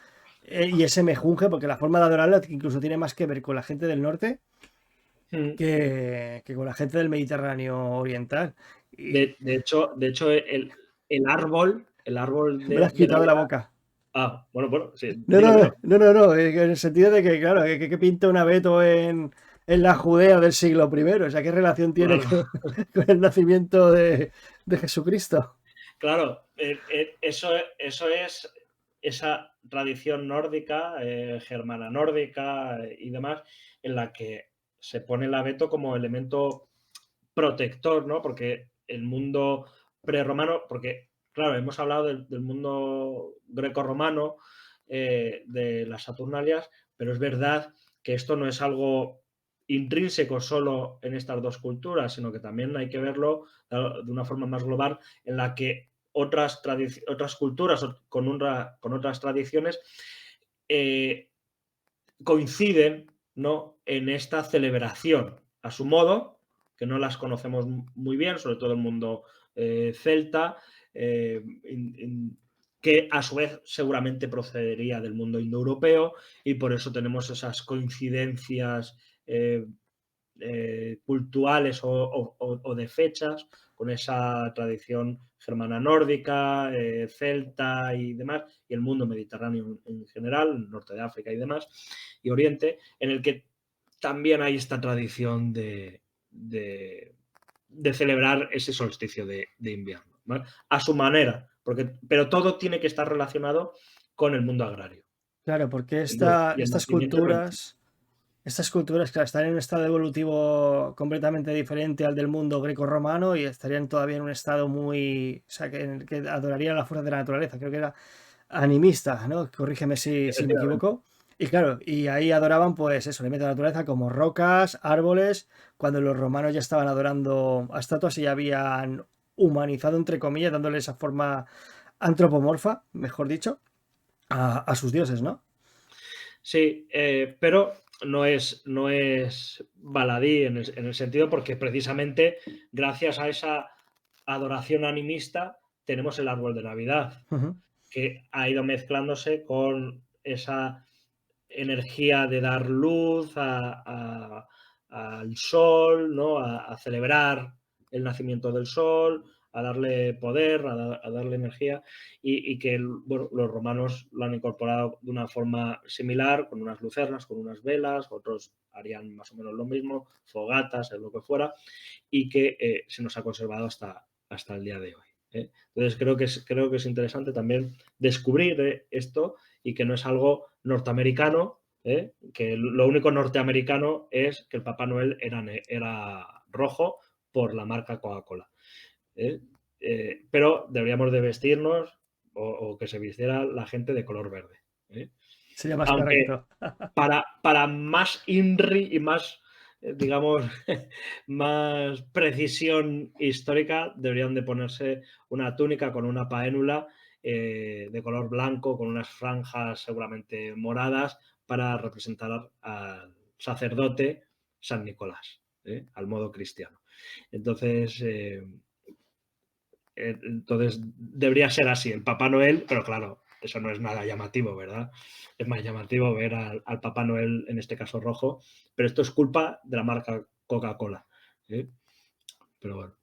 y ese mejunje, porque la forma de adorarlo incluso tiene más que ver con la gente del norte mm. que con la gente del Mediterráneo oriental. Y De hecho el árbol me lo has de quitado de la Navidad. boca. Ah, bueno, sí, No, dilo, no, dilo. no, no, no, en el sentido de que, claro, que pinta un abeto en la Judea del siglo primero. O sea, ¿qué relación tiene Claro. con el nacimiento de Jesucristo? Claro, eso es esa tradición nórdica, germana nórdica y demás, en la que se pone el abeto como elemento protector, ¿no? Porque el mundo prerromano, porque, claro, hemos hablado del mundo grecorromano, de las Saturnalias, pero es verdad que esto no es algo intrínseco solo en estas dos culturas, sino que también hay que verlo de una forma más global, en la que otras culturas con otras tradiciones eh, coinciden, ¿no?, en esta celebración a su modo, que no las conocemos muy bien, sobre todo el mundo celta, que a su vez seguramente procedería del mundo indoeuropeo y por eso tenemos esas coincidencias eh, culturales o de fechas con esa tradición germana nórdica, celta y demás, y el mundo mediterráneo en general, el norte de África y demás, y Oriente, en el que también hay esta tradición de celebrar ese solsticio de invierno, ¿vale? A su manera, pero todo tiene que estar relacionado con el mundo agrario. Claro, porque Y el nacimiento es 25. estas culturas, claro, están en un estado evolutivo completamente diferente al del mundo greco-romano y estarían todavía en un estado muy, o sea, en el que adorarían la fuerza de la naturaleza. Creo que era animista, ¿no? Corrígeme si me Efectivamente. equivoco. Y claro, y ahí adoraban pues eso, elementos de la naturaleza como rocas, árboles, cuando los romanos ya estaban adorando a estatuas y ya habían humanizado, entre comillas, dándole esa forma antropomorfa, mejor dicho, a sus dioses, ¿no? Sí, pero no es baladí en el sentido porque precisamente gracias a esa adoración animista tenemos el árbol de Navidad, Ujú. que ha ido mezclándose con esa energía de dar luz al sol, ¿no? A celebrar el nacimiento del sol, a darle poder, a darle energía, y que bueno, los romanos lo han incorporado de una forma similar, con unas lucernas, con unas velas, otros harían más o menos lo mismo, fogatas, lo que fuera, y que se nos ha conservado hasta el día de hoy. Entonces creo que es interesante también descubrir esto y que no es algo norteamericano, que lo único norteamericano es que el Papá Noel era rojo por la marca Coca-Cola. ¿eh? Pero deberíamos de vestirnos o que se vistiera la gente de color verde. Sería más Aunque correcto. para más INRI y más, digamos, más precisión histórica, deberían de ponerse una túnica con una paénula de color blanco, con unas franjas seguramente moradas, para representar al sacerdote San Nicolás, al modo cristiano. Entonces, entonces, debería ser así, el Papá Noel, pero claro, eso no es nada llamativo, ¿verdad? Es más llamativo ver al Papá Noel, en este caso rojo, pero esto es culpa de la marca Coca-Cola. ¿eh? Pero bueno.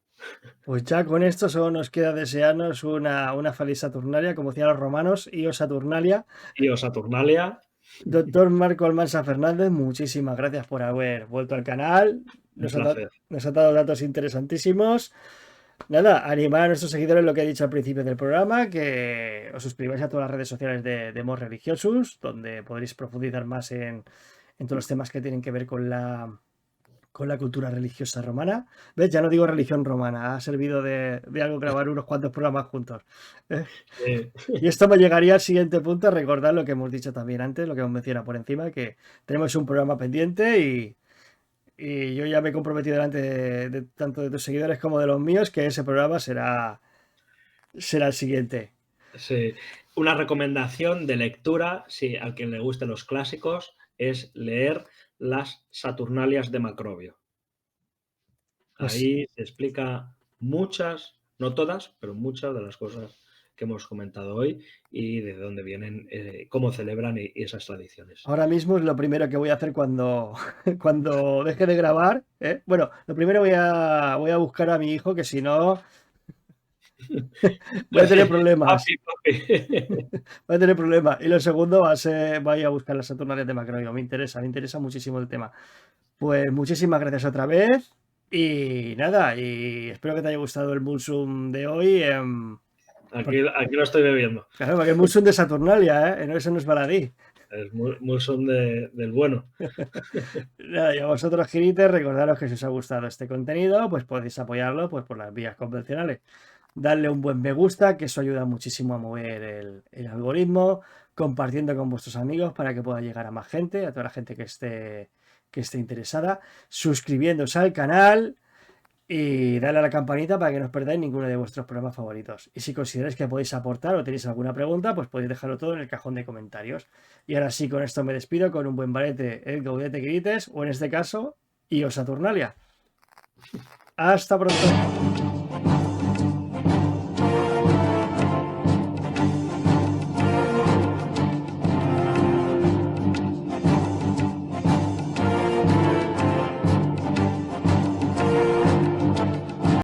Pues ya con esto solo nos queda desearnos una feliz Saturnalia, como decían los romanos, Io Saturnalia. Y o Saturnalia, Doctor Marco Almansa Fernández, muchísimas gracias por haber vuelto al canal. un Nos placer. ha dado datos interesantísimos. Nada, animar a nuestros seguidores lo que he dicho al principio del programa, que os suscribáis a todas las redes sociales de Mos Religiosus, donde podréis profundizar más en todos los temas que tienen que ver con la cultura religiosa romana. ¿Ves? Ya no digo religión romana, ha servido de algo grabar unos cuantos programas juntos. ¿Eh? Eh, Y esto me llegaría al siguiente punto, a recordar lo que hemos dicho también antes, lo que hemos mencionado por encima, que tenemos un programa pendiente y yo ya me he comprometido delante de tanto de tus seguidores como de los míos que ese programa será el siguiente. sí. Una recomendación de lectura, si a quien le gusten los clásicos, es leer las Saturnalias de Macrobio. Pues Ahí se explica muchas, no todas, pero muchas de las cosas que hemos comentado hoy y de dónde vienen, cómo celebran y esas tradiciones. ahora mismo es lo primero que voy a hacer cuando, cuando deje de grabar. ¿Eh? Bueno, lo primero voy a buscar a mi hijo, que si no voy a tener problemas. Papi, papi. Voy a tener problemas. Y lo segundo va a ser, voy a buscar las Saturnalias de Macrobio. Me interesa muchísimo el tema. Pues muchísimas gracias otra vez. Y nada, y espero que te haya gustado el Mulsum de hoy. Aquí lo estoy bebiendo. Claro, porque el Mulsum de Saturnalia, ¿eh? No, eso no es baladí. Es Mulson del bueno. Nada, y a vosotros, Girites, recordaros que si os ha gustado este contenido, pues podéis apoyarlo pues, por las vías convencionales. Darle un buen me gusta, que eso ayuda muchísimo a mover el algoritmo, compartiendo con vuestros amigos para que pueda llegar a más gente, a toda la gente que esté interesada, suscribiéndose al canal y darle a la campanita para que no os perdáis ninguno de vuestros programas favoritos. Y si consideráis que podéis aportar o tenéis alguna pregunta, pues podéis dejarlo todo en el cajón de comentarios. Y ahora sí, con esto me despido con un buen barete, el Gaudete Grites, o en este caso, Io Saturnalia. Hasta pronto.